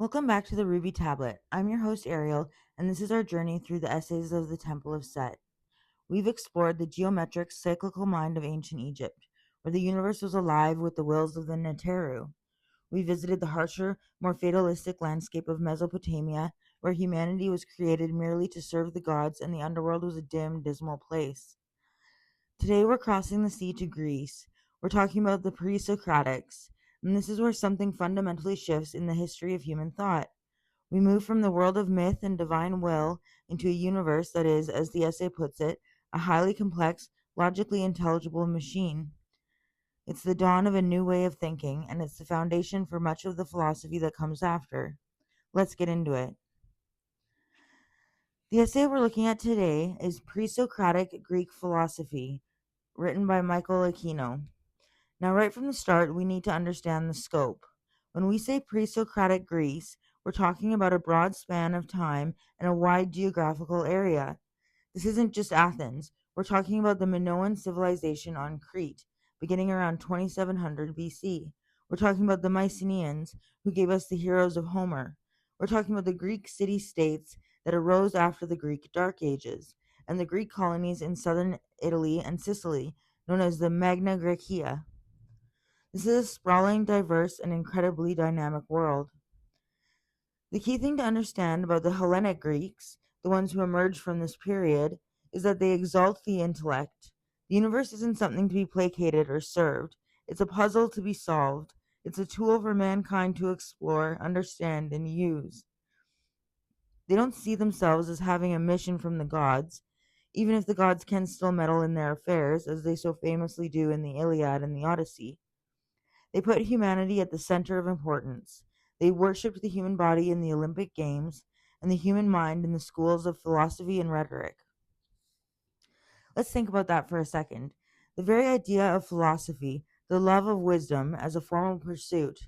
Welcome back to the Ruby Tablet. I'm your host Ariel, and this is our journey through the essays of the Temple of Set. We've explored the geometric, cyclical mind of ancient Egypt, where the universe was alive with the wills of the Neteru. We visited the harsher, more fatalistic landscape of Mesopotamia, where humanity was created merely to serve the gods and the underworld was a dim, dismal place. Today we're crossing the sea to Greece. We're talking about the Pre-Socratics, and this is where something fundamentally shifts in the history of human thought. We move from the world of myth and divine will into a universe that is, as the essay puts it, a highly complex, logically intelligible machine. It's the dawn of a new way of thinking, and it's the foundation for much of the philosophy that comes after. Let's get into it. The essay we're looking at today is Pre-Socratic Greek Philosophy, written by Michael Aquino. Now, right from the start, we need to understand the scope. When we say pre-Socratic Greece, we're talking about a broad span of time and a wide geographical area. This isn't just Athens. We're talking about the Minoan civilization on Crete, beginning around 2700 BC. We're talking about the Mycenaeans, who gave us the heroes of Homer. We're talking about the Greek city-states that arose after the Greek Dark Ages, and the Greek colonies in southern Italy and Sicily, known as the Magna Graecia. This is a sprawling, diverse, and incredibly dynamic world. The key thing to understand about the Hellenic Greeks, the ones who emerged from this period, is that they exalt the intellect. The universe isn't something to be placated or served. It's a puzzle to be solved. It's a tool for mankind to explore, understand, and use. They don't see themselves as having a mission from the gods, even if the gods can still meddle in their affairs, as they so famously do in the Iliad and the Odyssey. They put humanity at the center of importance. They worshipped the human body in the Olympic Games and the human mind in the schools of philosophy and rhetoric. Let's think about that for a second. The very idea of philosophy, the love of wisdom as a formal pursuit,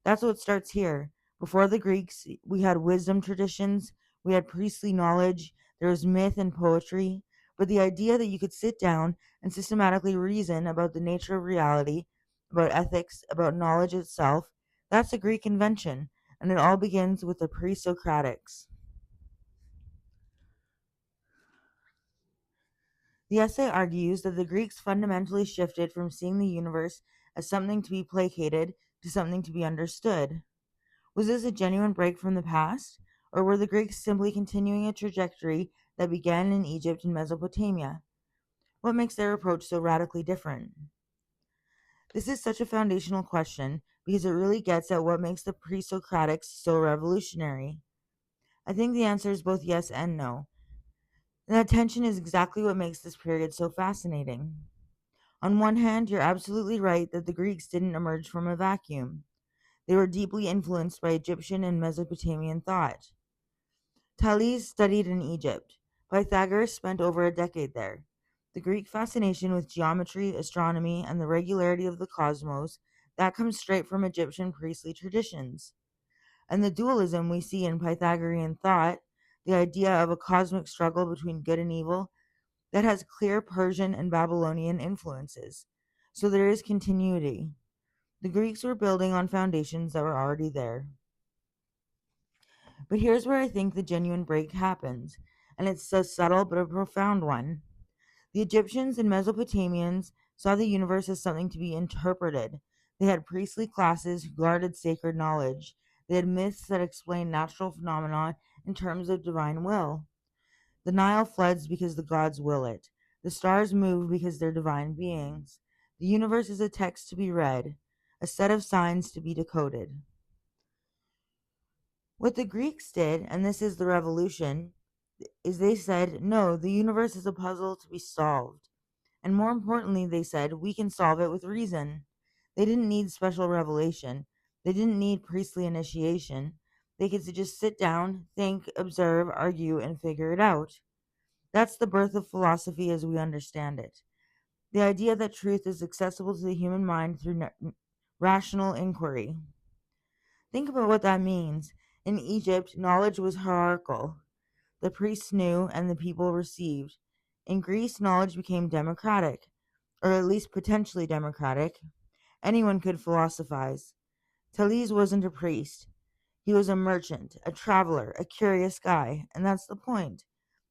that's what starts here. Before the Greeks, we had wisdom traditions, we had priestly knowledge, there was myth and poetry, but the idea that you could sit down and systematically reason about the nature of reality, about ethics, about knowledge itself, that's a Greek invention, and it all begins with the Pre-Socratics. The essay argues that the Greeks fundamentally shifted from seeing the universe as something to be placated to something to be understood. Was this a genuine break from the past, or were the Greeks simply continuing a trajectory that began in Egypt and Mesopotamia? What makes their approach so radically different? This is such a foundational question because it really gets at what makes the Pre-Socratics so revolutionary. I think the answer is both yes and no. And that tension is exactly what makes this period so fascinating. On one hand, you're absolutely right that the Greeks didn't emerge from a vacuum. They were deeply influenced by Egyptian and Mesopotamian thought. Thales studied in Egypt. Pythagoras spent over a decade there. The Greek fascination with geometry, astronomy, and the regularity of the cosmos, that comes straight from Egyptian priestly traditions. And the dualism we see in Pythagorean thought, the idea of a cosmic struggle between good and evil, that has clear Persian and Babylonian influences. So there is continuity. The Greeks were building on foundations that were already there. But here's where I think the genuine break happens, and it's a subtle but a profound one. The Egyptians and Mesopotamians saw the universe as something to be interpreted. They had priestly classes who guarded sacred knowledge. They had myths that explained natural phenomena in terms of divine will. The Nile floods because the gods will it. The stars move because they're divine beings. The universe is a text to be read, a set of signs to be decoded. What the Greeks did, and this is the revolution, is they said, no, the universe is a puzzle to be solved. And more importantly, they said, we can solve it with reason. They didn't need special revelation. They didn't need priestly initiation. They could just sit down, think, observe, argue, and figure it out. That's the birth of philosophy as we understand it. The idea that truth is accessible to the human mind through rational inquiry. Think about what that means. In Egypt, knowledge was hierarchical. The priests knew and the people received. In Greece, knowledge became democratic, or at least potentially democratic. Anyone could philosophize. Thales wasn't a priest. He was a merchant, a traveler, a curious guy, and that's the point.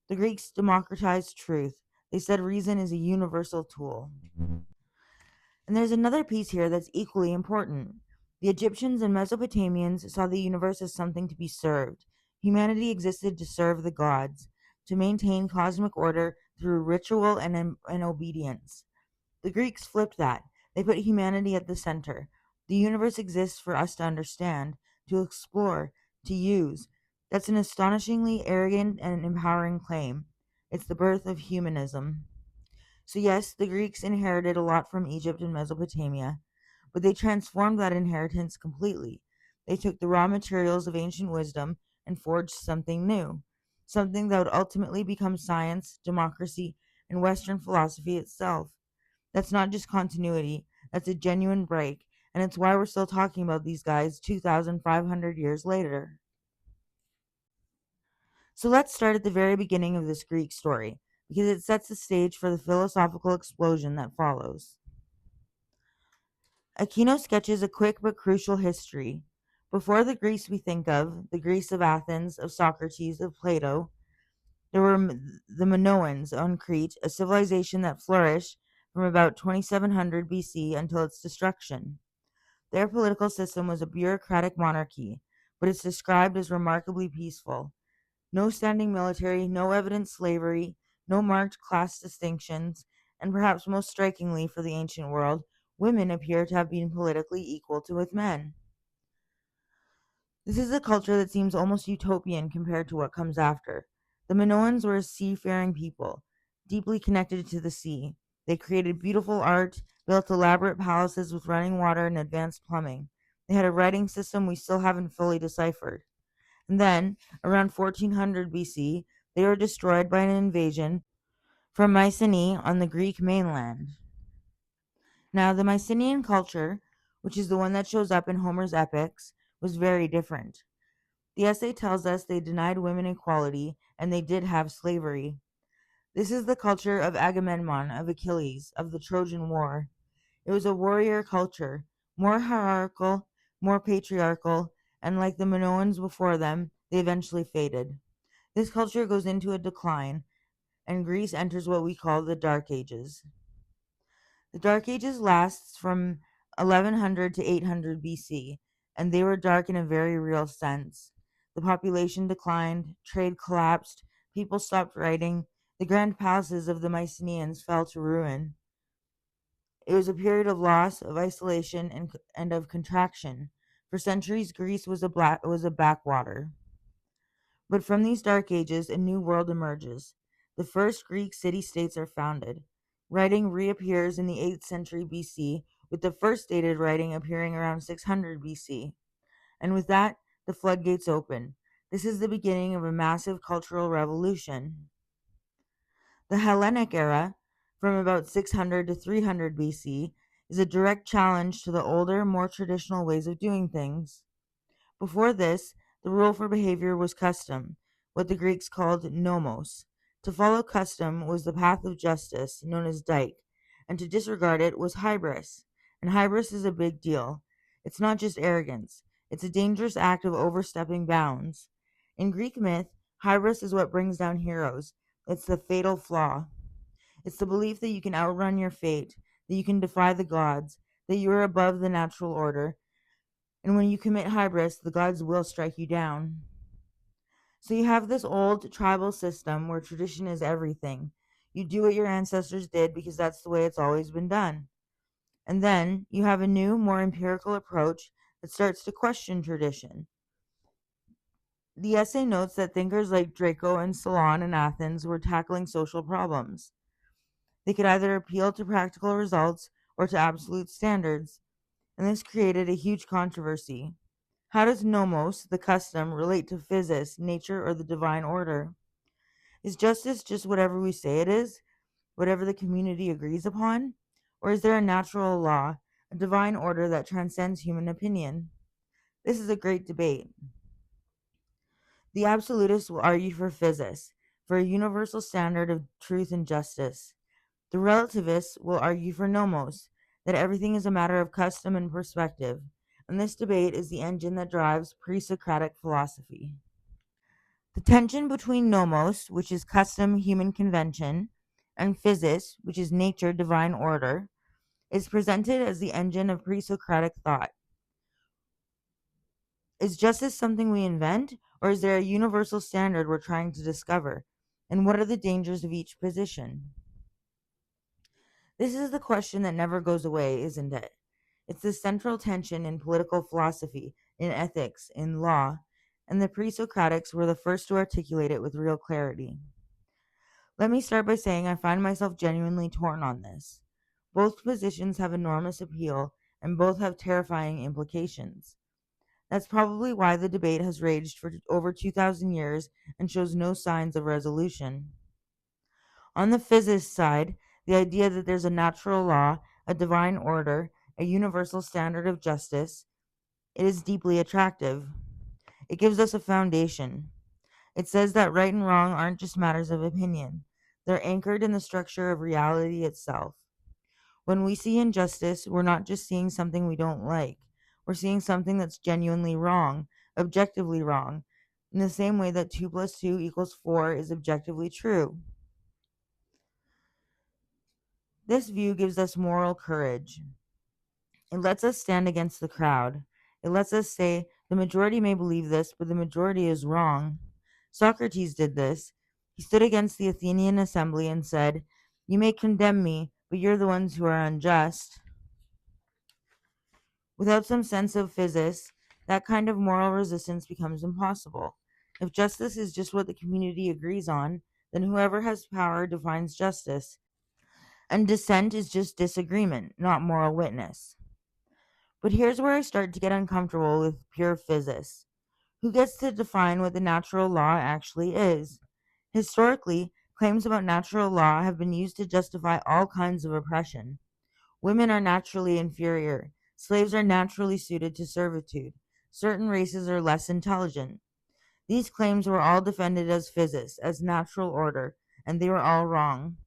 The Greeks democratized truth. They said reason is a universal tool. And there's another piece here that's equally important. The Egyptians and Mesopotamians saw the universe as something to be served. Humanity existed to serve the gods, to maintain cosmic order through ritual and obedience. The Greeks flipped that. They put humanity at the center. The universe exists for us to understand, to explore, to use. That's an astonishingly arrogant and empowering claim. It's the birth of humanism. So, yes, the Greeks inherited a lot from Egypt and Mesopotamia, but they transformed that inheritance completely. They took the raw materials of ancient wisdom and forged something new, something that would ultimately become science, democracy, and Western philosophy itself. That's not just continuity, that's a genuine break, and it's why we're still talking about these guys 2,500 years later. So let's start at the very beginning of this Greek story, because it sets the stage for the philosophical explosion that follows. Aquino sketches a quick but crucial history. Before the Greece we think of, the Greece of Athens, of Socrates, of Plato, there were the Minoans on Crete, a civilization that flourished from about 2700 BC until its destruction. Their political system was a bureaucratic monarchy, but it's described as remarkably peaceful. No standing military, no evident slavery, no marked class distinctions, and perhaps most strikingly for the ancient world, women appear to have been politically equal to with men. This is a culture that seems almost utopian compared to what comes after. The Minoans were a seafaring people, deeply connected to the sea. They created beautiful art, built elaborate palaces with running water and advanced plumbing. They had a writing system we still haven't fully deciphered. And then, around 1400 BC, they were destroyed by an invasion from Mycenae on the Greek mainland. Now, the Mycenaean culture, which is the one that shows up in Homer's epics, was very different. The essay tells us they denied women equality, and they did have slavery. This is the culture of Agamemnon, of Achilles, of the Trojan War. It was a warrior culture, more hierarchical, more patriarchal, and like the Minoans before them, they eventually faded. This culture goes into a decline, and Greece enters what we call the Dark Ages. The Dark Ages lasts from 1100 to 800 BC, and they were dark in a very real sense. The population declined, trade collapsed, people stopped writing, the grand palaces of the Mycenaeans fell to ruin. It was a period of loss, of isolation, and of contraction. For centuries, Greece was a backwater. But from these dark ages, a new world emerges. The first Greek city-states are founded. Writing reappears in the 8th century BC, with the first dated writing appearing around 600 BC. And with that, the floodgates open. This is the beginning of a massive cultural revolution. The Hellenic era, from about 600 to 300 BC, is a direct challenge to the older, more traditional ways of doing things. Before this, the rule for behavior was custom, what the Greeks called nomos. To follow custom was the path of justice, known as dike, and to disregard it was hybris. And hybris is a big deal. It's not just arrogance, it's a dangerous act of overstepping bounds. In Greek myth, hybris is what brings down heroes. It's the fatal flaw. It's the belief that you can outrun your fate, that you can defy the gods, that you are above the natural order, and when you commit hybris, the gods will strike you down. So you have this old tribal system where tradition is everything. You do what your ancestors did because that's the way it's always been done. And then you have a new, more empirical approach that starts to question tradition. The essay notes that thinkers like Draco and Solon in Athens were tackling social problems. They could either appeal to practical results or to absolute standards, and this created a huge controversy. How does nomos, the custom, relate to physis, nature, or the divine order? Is justice just whatever we say it is, whatever the community agrees upon? Or is there a natural law, a divine order that transcends human opinion? This is a great debate. The absolutists will argue for physis, for a universal standard of truth and justice. The relativists will argue for nomos, that everything is a matter of custom and perspective, and this debate is the engine that drives pre-Socratic philosophy. The tension between nomos, which is custom, human convention, and physis, which is nature, divine order, is presented as the engine of pre-Socratic thought. Is justice something we invent, or is there a universal standard we're trying to discover? And what are the dangers of each position? This is the question that never goes away, isn't it? It's the central tension in political philosophy, in ethics, in law, and the pre-Socratics were the first to articulate it with real clarity. Let me start by saying I find myself genuinely torn on this. Both positions have enormous appeal, and both have terrifying implications. That's probably why the debate has raged for over 2,000 years and shows no signs of resolution. On the physicist side, the idea that there's a natural law, a divine order, a universal standard of justice, it is deeply attractive. It gives us a foundation. It says that right and wrong aren't just matters of opinion. They're anchored in the structure of reality itself. When we see injustice, we're not just seeing something we don't like. We're seeing something that's genuinely wrong, objectively wrong, in the same way that 2 plus 2 equals 4 is objectively true. This view gives us moral courage. It lets us stand against the crowd. It lets us say, the majority may believe this, but the majority is wrong. Socrates did this. He stood against the Athenian assembly and said, you may condemn me, but you're the ones who are unjust. Without some sense of physis, that kind of moral resistance becomes impossible. If justice is just what the community agrees on, then whoever has power defines justice, and dissent is just disagreement, not moral witness. But here's where I start to get uncomfortable with pure physis. Who gets to define what the natural law actually is? Historically, claims about natural law have been used to justify all kinds of oppression. Women are naturally inferior. Slaves are naturally suited to servitude. Certain races are less intelligent. These claims were all defended as physis, as natural order, and they were all wrong.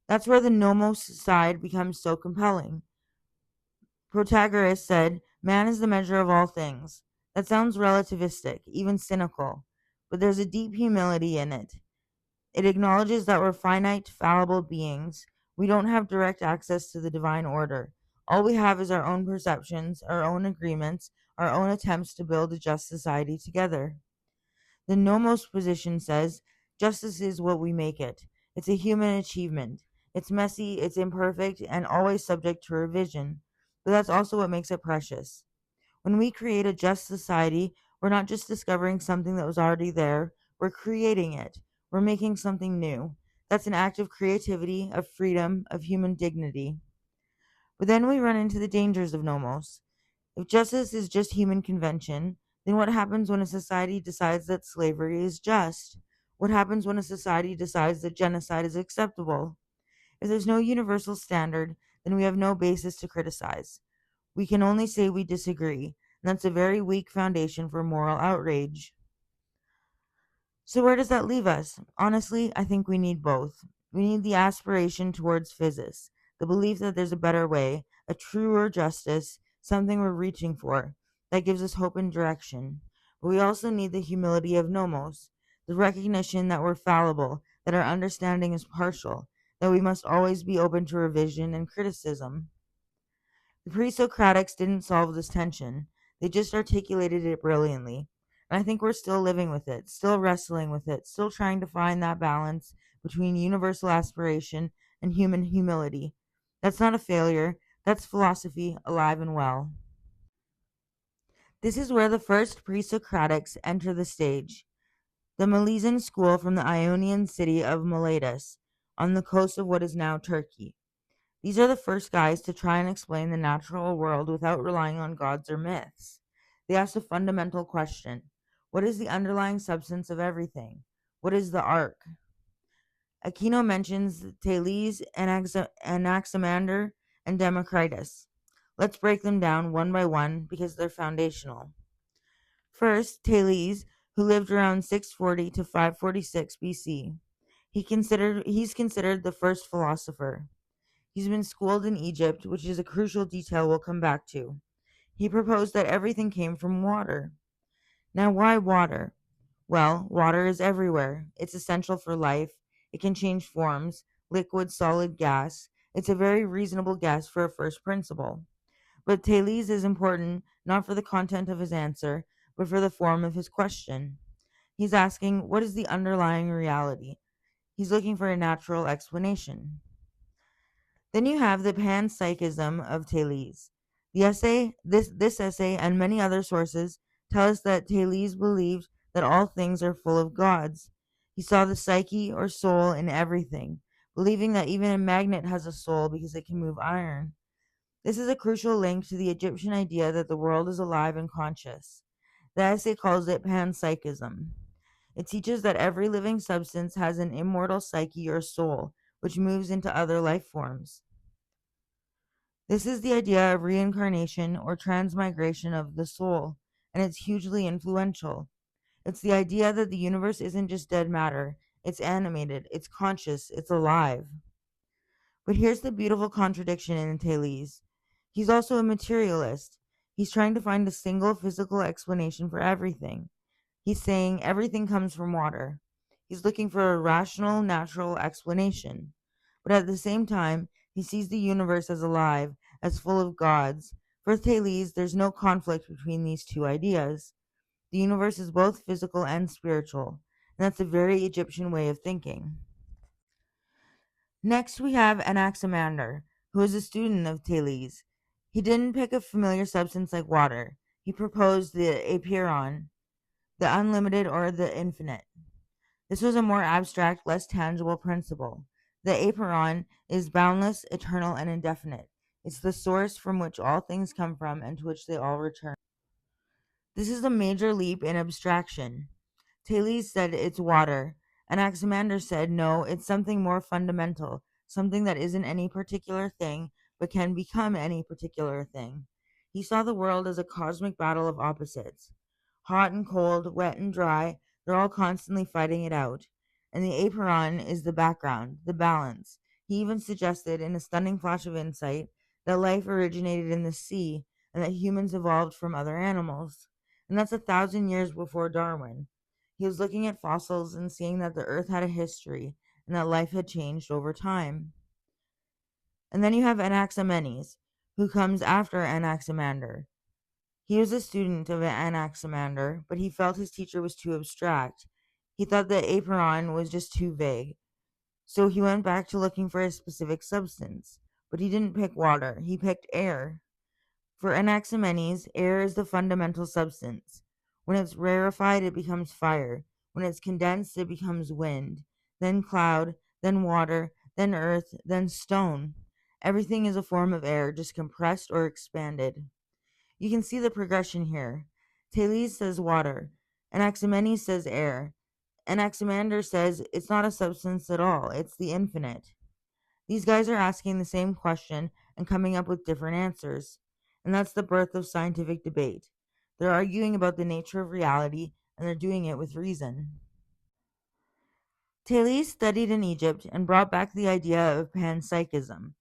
That's where the nomos side becomes so compelling. Pythagoras said, man is the measure of all things. That sounds relativistic, even cynical, but there's a deep humility in it. It acknowledges that we're finite, fallible beings. We don't have direct access to the divine order. All we have is our own perceptions, our own agreements, our own attempts to build a just society together. The nomos position says, justice is what we make it. It's a human achievement. It's messy, it's imperfect, and always subject to revision. But that's also what makes it precious. When we create a just society, we're not just discovering something that was already there, we're creating it. We're making something new. That's an act of creativity, of freedom, of human dignity. But then we run into the dangers of nomos. If justice is just human convention, then what happens when a society decides that slavery is just? What happens when a society decides that genocide is acceptable? If there's no universal standard, then we have no basis to criticize. We can only say we disagree, and that's a very weak foundation for moral outrage. So where does that leave us? Honestly, I think we need both. We need the aspiration towards physis, the belief that there's a better way, a truer justice, something we're reaching for, that gives us hope and direction. But we also need the humility of nomos, the recognition that we're fallible, that our understanding is partial, that we must always be open to revision and criticism. The pre-Socratics didn't solve this tension. They just articulated it brilliantly. And I think we're still living with it, still wrestling with it, still trying to find that balance between universal aspiration and human humility. That's not a failure. That's philosophy, alive and well. This is where the first pre-Socratics enter the stage. The Milesian school from the Ionian city of Miletus, on the coast of what is now Turkey. These are the first guys to try and explain the natural world without relying on gods or myths. They asked a fundamental question. What is the underlying substance of everything? What is the ark? Aquino mentions Thales, Anaximander, and Democritus. Let's break them down one by one because they're foundational. First, Thales, who lived around 640 to 546 BC. He's considered the first philosopher. He's been schooled in Egypt, which is a crucial detail we'll come back to. He proposed that everything came from water. Now, why water? Well, water is everywhere. It's essential for life. It can change forms, liquid, solid, gas. It's a very reasonable guess for a first principle. But Thales is important not for the content of his answer, but for the form of his question. He's asking, what is the underlying reality? He's looking for a natural explanation. Then you have the panpsychism of Thales. This essay and many other sources tell us that Thales believed that all things are full of gods. He saw the psyche or soul in everything, believing that even a magnet has a soul because it can move iron. This is a crucial link to the Egyptian idea that the world is alive and conscious. The essay calls it panpsychism. It teaches that every living substance has an immortal psyche or soul, which moves into other life forms. This is the idea of reincarnation or transmigration of the soul, and it's hugely influential. It's the idea that the universe isn't just dead matter, it's animated, it's conscious, it's alive. But here's the beautiful contradiction in Thales. He's also a materialist. He's trying to find a single physical explanation for everything. He's saying everything comes from water. He's looking for a rational, natural explanation. But at the same time, he sees the universe as alive, as full of gods. For Thales, there's no conflict between these two ideas. The universe is both physical and spiritual, and that's a very Egyptian way of thinking. Next, we have Anaximander, who is a student of Thales. He didn't pick a familiar substance like water. He proposed the apeiron, the unlimited or the infinite. This was a more abstract, less tangible principle. The apeiron is boundless, eternal, and indefinite. It's the source from which all things come from and to which they all return. This is a major leap in abstraction. Thales said it's water. Anaximander said no, it's something more fundamental, something that isn't any particular thing, but can become any particular thing. He saw the world as a cosmic battle of opposites. Hot and cold, wet and dry, they're all constantly fighting it out. And the apeiron is the background, the balance. He even suggested, in a stunning flash of insight, that life originated in the sea and that humans evolved from other animals. And that's 1,000 years before Darwin. He was looking at fossils and seeing that the earth had a history and that life had changed over time. And then you have Anaximenes, who comes after Anaximander. He was a student of Anaximander, but he felt his teacher was too abstract. He thought that apeiron was just too vague. So he went back to looking for a specific substance. But he didn't pick water, he picked air. For Anaximenes, air is the fundamental substance. When it's rarefied, it becomes fire. When it's condensed, it becomes wind, then cloud, then water, then earth, then stone. Everything is a form of air, just compressed or expanded. You can see the progression here. Thales says water. Anaximenes says air. Anaximander says it's not a substance at all, it's the infinite. These guys are asking the same question and coming up with different answers. And that's the birth of scientific debate. They're arguing about the nature of reality, and they're doing it with reason. Thales studied in Egypt and brought back the idea of panpsychism,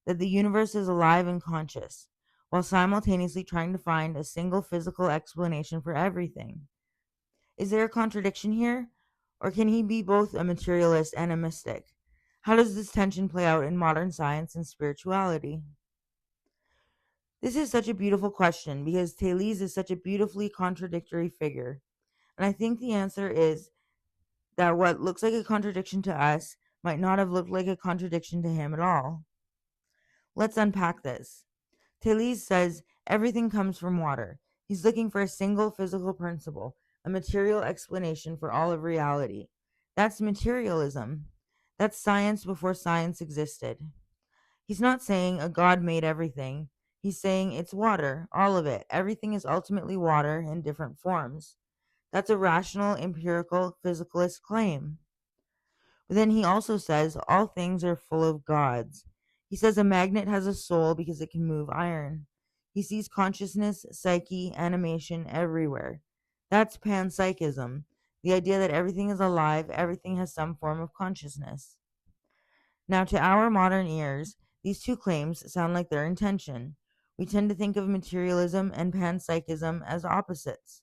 that the universe is alive and conscious, while simultaneously trying to find a single physical explanation for everything. Is there a contradiction here? Or can he be both a materialist and a mystic? How does this tension play out in modern science and spirituality? This is such a beautiful question because Thales is such a beautifully contradictory figure. And I think the answer is that what looks like a contradiction to us might not have looked like a contradiction to him at all. Let's unpack this. Thales says everything comes from water. He's looking for a single physical principle, a material explanation for all of reality. That's materialism. That's science before science existed. He's not saying a god made everything. He's saying it's water, all of it. Everything is ultimately water in different forms. That's a rational, empirical, physicalist claim. But then he also says all things are full of gods. He says a magnet has a soul because it can move iron. He sees consciousness, psyche, animation everywhere. That's panpsychism, the idea that everything is alive, everything has some form of consciousness. Now, to our modern ears, these two claims sound like they're in tension. We tend to think of materialism and panpsychism as opposites.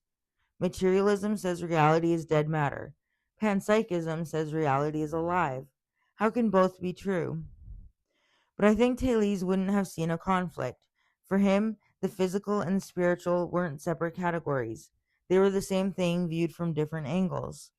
Materialism says reality is dead matter. Panpsychism says reality is alive. How can both be true? But I think Thales wouldn't have seen a conflict. For him, the physical and the spiritual weren't separate categories. They were the same thing viewed from different angles.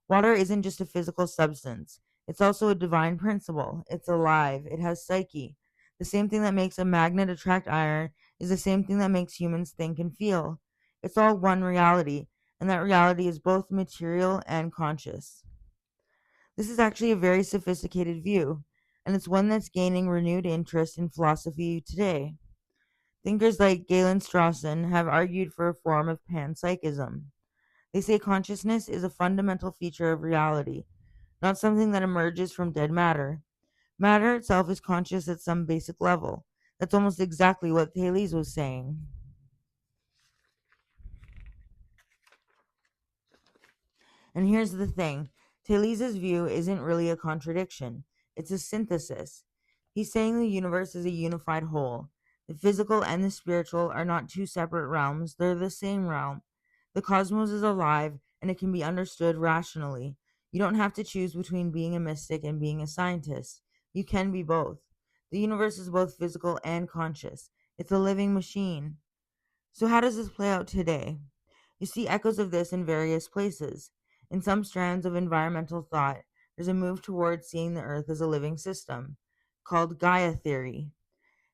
Water isn't just a physical substance, it's also a divine principle. It's alive, it has psyche. The same thing that makes a magnet attract iron is the same thing that makes humans think and feel. It's all one reality, and that reality is both material and conscious. This is actually a very sophisticated view, and it's one that's gaining renewed interest in philosophy today. Thinkers like Galen Strawson have argued for a form of panpsychism. They say consciousness is a fundamental feature of reality, not something that emerges from dead matter. Matter itself is conscious at some basic level. That's almost exactly what Thales was saying. And here's the thing, Thales' view isn't really a contradiction, it's a synthesis. He's saying the universe is a unified whole. The physical and the spiritual are not two separate realms, they're the same realm. The cosmos is alive and it can be understood rationally. You don't have to choose between being a mystic and being a scientist. You can be both. The universe is both physical and conscious. It's a living machine. So, how does this play out today? You see echoes of this in various places. In some strands of environmental thought, there's a move towards seeing the Earth as a living system, called Gaia theory.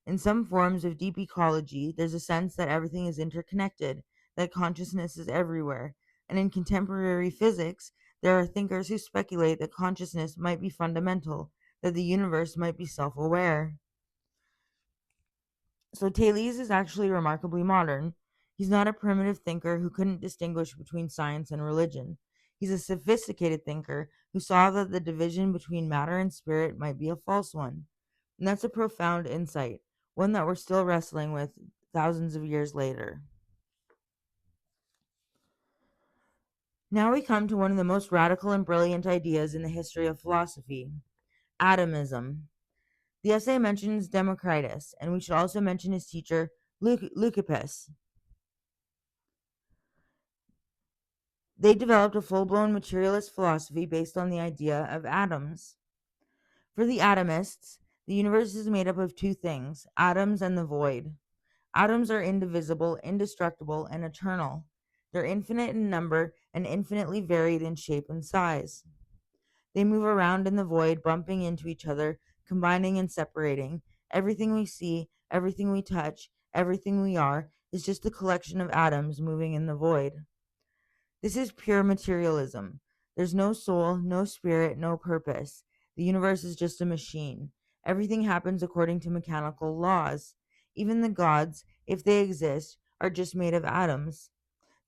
In some forms of deep ecology, there's a sense that everything is interconnected, that consciousness is everywhere. And in contemporary physics, there are thinkers who speculate that consciousness might be fundamental, that the universe might be self aware. So Thales is actually remarkably modern. He's not a primitive thinker who couldn't distinguish between science and religion. He's a sophisticated thinker who saw that the division between matter and spirit might be a false one. And that's a profound insight, one that we're still wrestling with thousands of years later. Now we come to one of the most radical and brilliant ideas in the history of philosophy, atomism. The essay mentions Democritus, and we should also mention his teacher, Leucippus. They developed a full-blown materialist philosophy based on the idea of atoms. For the atomists, the universe is made up of two things, atoms and the void. Atoms are indivisible, indestructible, and eternal. They're infinite in number and infinitely varied in shape and size. They move around in the void, bumping into each other, combining and separating. Everything we see, everything we touch, everything we are is just a collection of atoms moving in the void. This is pure materialism. There's no soul, no spirit, no purpose. The universe is just a machine. Everything happens according to mechanical laws. Even the gods, if they exist, are just made of atoms.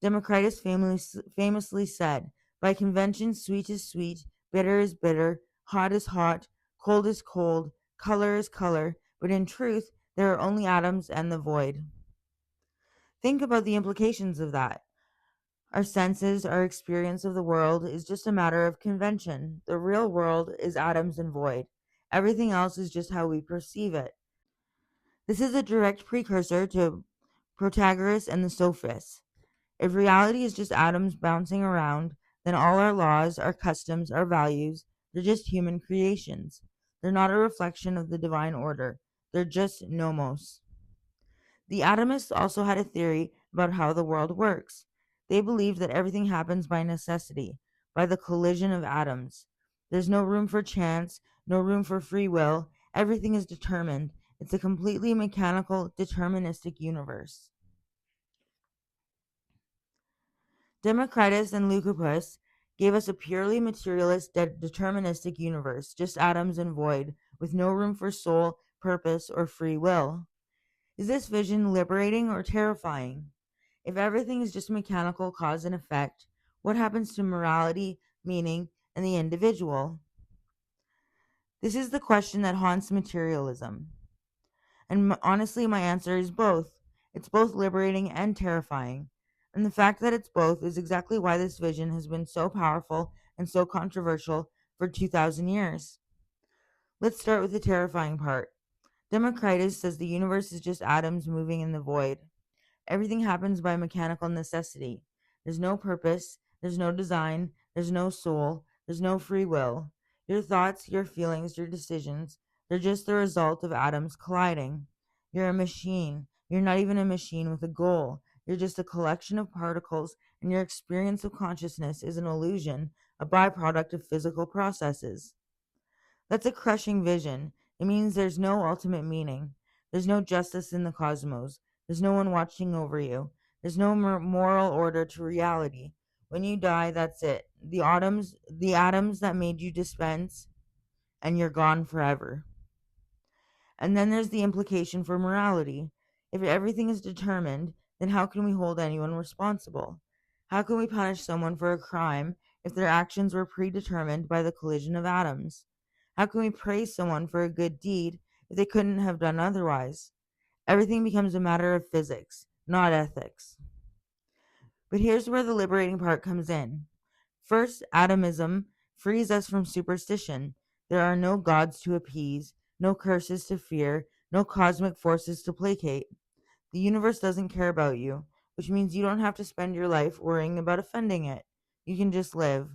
Democritus famously said, by convention, sweet is sweet, bitter is bitter, hot is hot, cold is cold, color is color, but in truth, there are only atoms and the void. Think about the implications of that. Our senses, our experience of the world is just a matter of convention. The real world is atoms and void. Everything else is just how we perceive it. This is a direct precursor to Pythagoras and the sophists. If reality is just atoms bouncing around, then all our laws, our customs, our values, they're just human creations. They're not a reflection of the divine order. They're just nomos. The atomists also had a theory about how the world works. They believed that everything happens by necessity, by the collision of atoms. There's no room for chance, no room for free will. Everything is determined. It's a completely mechanical, deterministic universe. Democritus and Leucippus gave us a purely materialist, deterministic universe, just atoms and void, with no room for soul, purpose, or free will. Is this vision liberating or terrifying? If everything is just mechanical cause and effect, what happens to morality, meaning, and the individual? This is the question that haunts materialism. And honestly, my answer is both. It's both liberating and terrifying. And the fact that it's both is exactly why this vision has been so powerful and so controversial for 2,000 years. Let's start with the terrifying part. Democritus says the universe is just atoms moving in the void. Everything happens by mechanical necessity. There's no purpose, there's no design, there's no soul, there's no free will. Your thoughts, your feelings, your decisions, they're just the result of atoms colliding. You're a machine. You're not even a machine with a goal. You're just a collection of particles, and your experience of consciousness is an illusion, a byproduct of physical processes. That's a crushing vision. It means there's no ultimate meaning. There's no justice in the cosmos. There's no one watching over you. There's no moral order to reality. When you die, that's it. The atoms that made you dispense, and you're gone forever. And then there's the implication for morality. If everything is determined, then how can we hold anyone responsible? How can we punish someone for a crime if their actions were predetermined by the collision of atoms? How can we praise someone for a good deed if they couldn't have done otherwise? Everything becomes a matter of physics, not ethics. But here's where the liberating part comes in. First, atomism frees us from superstition. There are no gods to appease, no curses to fear, no cosmic forces to placate. The universe doesn't care about you, which means you don't have to spend your life worrying about offending it. You can just live.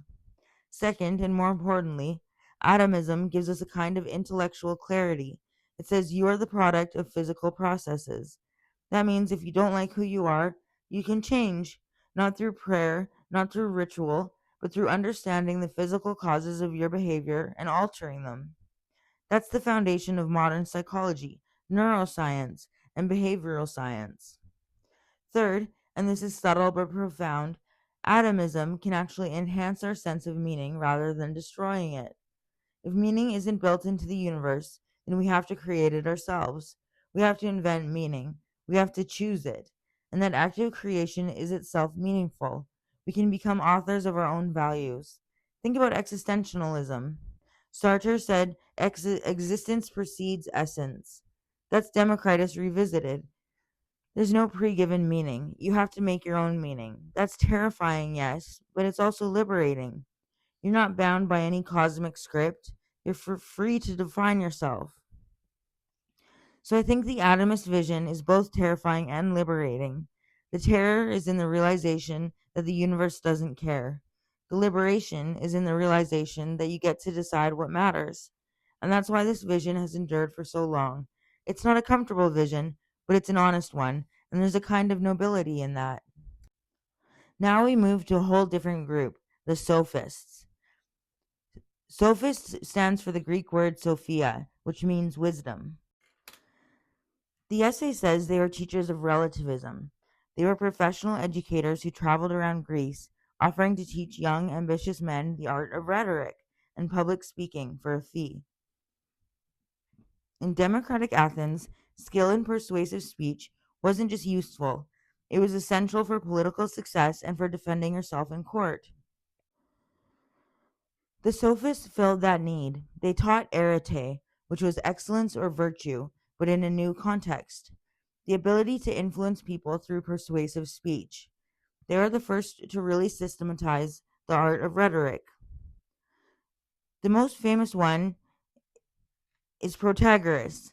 Second, and more importantly, atomism gives us a kind of intellectual clarity. It says you are the product of physical processes. That means if you don't like who you are, you can change, not through prayer, not through ritual, but through understanding the physical causes of your behavior and altering them. That's the foundation of modern psychology, neuroscience, and behavioral science. Third, and this is subtle but profound, atomism can actually enhance our sense of meaning rather than destroying it. If meaning isn't built into the universe, then we have to create it ourselves. We have to invent meaning. We have to choose it. And that act of creation is itself meaningful. We can become authors of our own values. Think about existentialism. Sartre said existence precedes essence. That's Democritus revisited. There's no pre-given meaning. You have to make your own meaning. That's terrifying, yes, but it's also liberating. You're not bound by any cosmic script. You're free to define yourself. So I think the atomist vision is both terrifying and liberating. The terror is in the realization that the universe doesn't care. The liberation is in the realization that you get to decide what matters. And that's why this vision has endured for so long. It's not a comfortable vision, but it's an honest one, and there's a kind of nobility in that. Now we move to a whole different group, the sophists. Sophist stands for the Greek word sophia, which means wisdom. The essay says they were teachers of relativism. They were professional educators who traveled around Greece, offering to teach young, ambitious men the art of rhetoric and public speaking for a fee. In democratic Athens, skill in persuasive speech wasn't just useful, it was essential for political success and for defending yourself in court. The sophists filled that need. They taught arete, which was excellence or virtue, but in a new context, the ability to influence people through persuasive speech. They are the first to really systematize the art of rhetoric. The most famous one is Protagoras.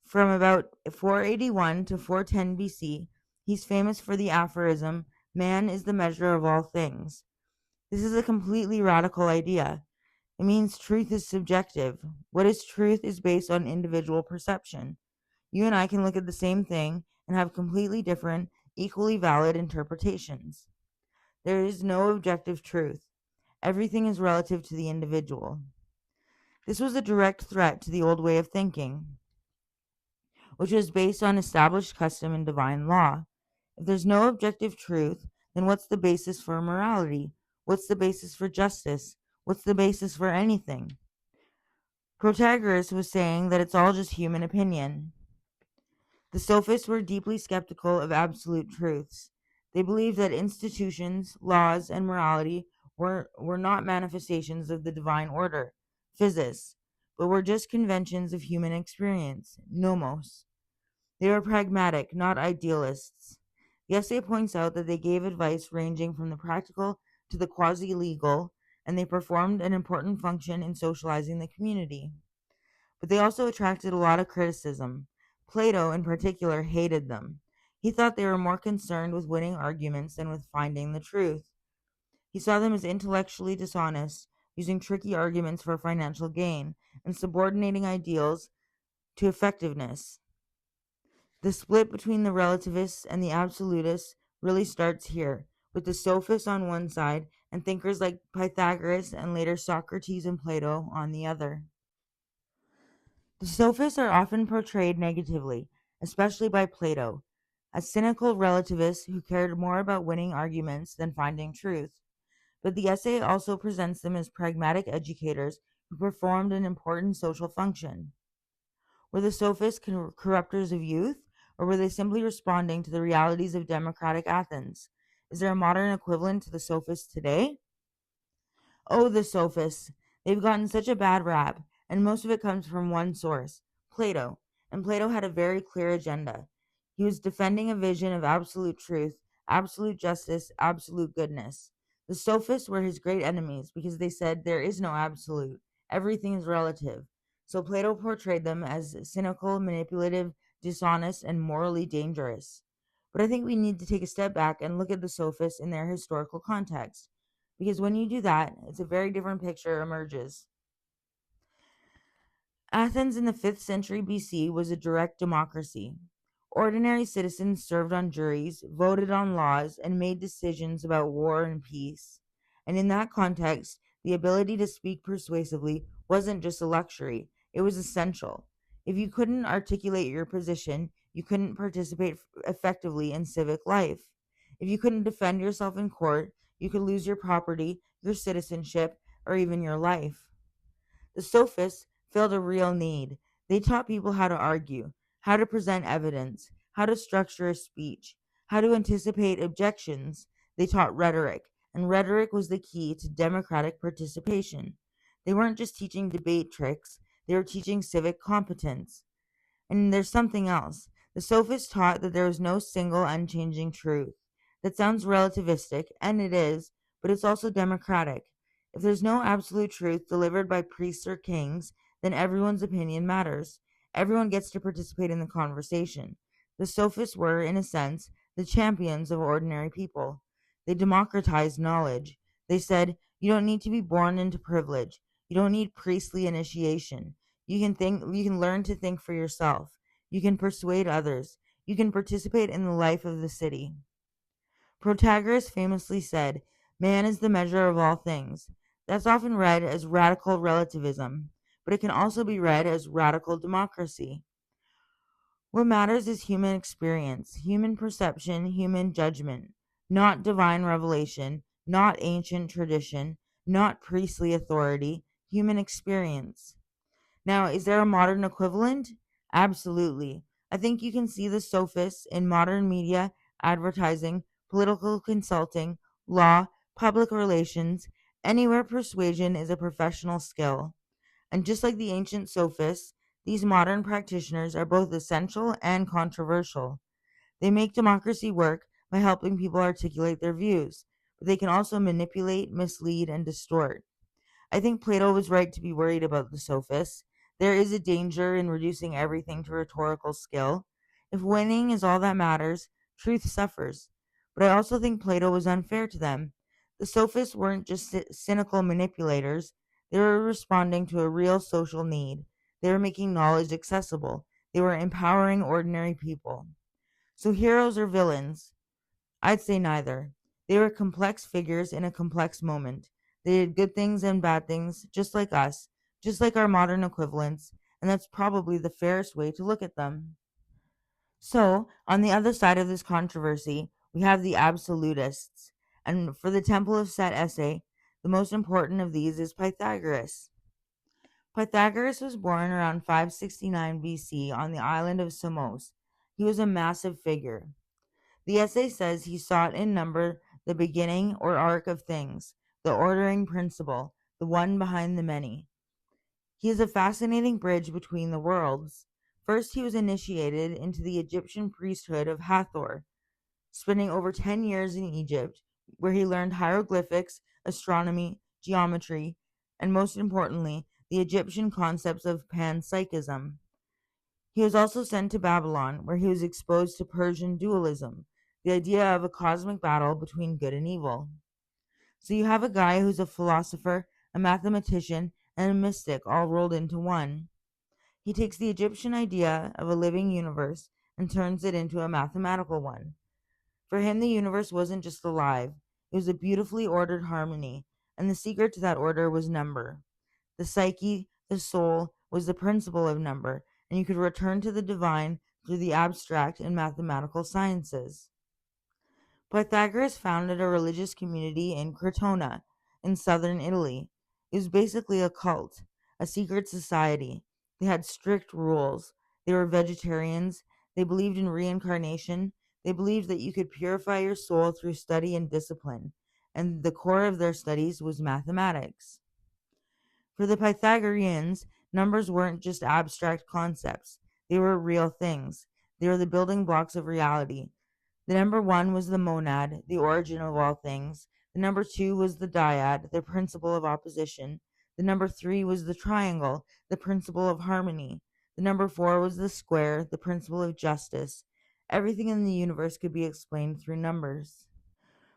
From about 481 to 410 BC, he's famous for the aphorism, man is the measure of all things. This is a completely radical idea. It means truth is subjective. What is truth is based on individual perception. You and I can look at the same thing and have completely different, equally valid interpretations. There is no objective truth. Everything is relative to the individual. This was a direct threat to the old way of thinking, which was based on established custom and divine law. If there's no objective truth, then what's the basis for morality? What's the basis for justice? What's the basis for anything? Protagoras was saying that it's all just human opinion. The sophists were deeply skeptical of absolute truths. They believed that institutions, laws, and morality were not manifestations of the divine order, physis, but were just conventions of human experience, nomos. They were pragmatic, not idealists. The essay points out that they gave advice ranging from the practical to the quasi-legal, and they performed an important function in socializing the community. but they also attracted a lot of criticism. Plato, in particular, hated them. He thought they were more concerned with winning arguments than with finding the truth. He saw them as intellectually dishonest, using tricky arguments for financial gain, and subordinating ideals to effectiveness. The split between the relativists and the absolutists really starts here, with the sophists on one side and thinkers like Pythagoras and later Socrates and Plato on the other. The sophists are often portrayed negatively, especially by Plato, as cynical relativists who cared more about winning arguments than finding truth. But the essay also presents them as pragmatic educators who performed an important social function. Were the sophists corrupters of youth, or were they simply responding to the realities of democratic Athens? Is there a modern equivalent to the sophists today? Oh, the sophists. They've gotten such a bad rap, and most of it comes from one source, Plato. And Plato had a very clear agenda. He was defending a vision of absolute truth, absolute justice, absolute goodness. The sophists were his great enemies because they said there is no absolute, everything is relative. So Plato portrayed them as cynical, manipulative, dishonest, and morally dangerous. But I think we need to take a step back and look at the sophists in their historical context, because when you do that, it's a very different picture emerges. Athens in the 5th century BC was a direct democracy. Ordinary citizens served on juries, voted on laws, and made decisions about war and peace. And in that context, the ability to speak persuasively wasn't just a luxury, it was essential. If you couldn't articulate your position, you couldn't participate effectively in civic life. If you couldn't defend yourself in court, you could lose your property, your citizenship, or even your life. The sophists filled a real need. They taught people how to argue, how to present evidence, how to structure a speech, how to anticipate objections. They taught rhetoric, and rhetoric was the key to democratic participation. They weren't just teaching debate tricks, they were teaching civic competence. And there's something else. The sophists taught that there was no single unchanging truth. That sounds relativistic, and it is, but it's also democratic. If there's no absolute truth delivered by priests or kings, then everyone's opinion matters. Everyone gets to participate in the conversation. The sophists were, in a sense, the champions of ordinary people. They democratized knowledge. They said, you don't need to be born into privilege. You don't need priestly initiation. You can learn to think for yourself. You can persuade others. You can participate in the life of the city. Protagoras famously said, man is the measure of all things. That's often read as radical relativism, but it can also be read as radical democracy. What matters is human experience, human perception, human judgment, not divine revelation, not ancient tradition, not priestly authority, human experience. Now, is there a modern equivalent? Absolutely. I think you can see the sophists in modern media, advertising, political consulting, law, public relations, anywhere persuasion is a professional skill. And just like the ancient sophists, these modern practitioners are both essential and controversial. They make democracy work by helping people articulate their views, but they can also manipulate, mislead, and distort. I think Plato was right to be worried about the sophists. There is a danger in reducing everything to rhetorical skill. If winning is all that matters, truth suffers. But I also think Plato was unfair to them. The sophists weren't just cynical manipulators, they were responding to a real social need. They were making knowledge accessible. They were empowering ordinary people. So heroes or villains? I'd say neither. They were complex figures in a complex moment. They did good things and bad things, just like us, just like our modern equivalents, and that's probably the fairest way to look at them. So, on the other side of this controversy, we have the absolutists. And for the Temple of Set essay, the most important of these is Pythagoras. Pythagoras was born around 569 BC on the island of Samos. He was a massive figure. The essay says he sought in number the beginning or arc of things, the ordering principle, the one behind the many. He is a fascinating bridge between the worlds. First, he was initiated into the Egyptian priesthood of Hathor, spending over 10 years in Egypt, where he learned hieroglyphics, astronomy, geometry, and most importantly, the Egyptian concepts of panpsychism. He was also sent to Babylon, where he was exposed to Persian dualism, the idea of a cosmic battle between good and evil. So you have a guy who's a philosopher, a mathematician, and a mystic all rolled into one. He takes the Egyptian idea of a living universe and turns it into a mathematical one. For him, the universe wasn't just alive, it was a beautifully ordered harmony, and the secret to that order was number. The psyche, the soul, was the principle of number, and you could return to the divine through the abstract and mathematical sciences. Pythagoras founded a religious community in Crotona, in southern Italy. It was basically a cult, a secret society. They had strict rules. They were vegetarians. They believed in reincarnation. They believed that you could purify your soul through study and discipline. And the core of their studies was mathematics. For the Pythagoreans, numbers weren't just abstract concepts, they were real things. They were the building blocks of reality. The number one was the monad, the origin of all things. The number two was the dyad, the principle of opposition. The number three was the triangle, the principle of harmony. The number four was the square, the principle of justice. Everything in the universe could be explained through numbers.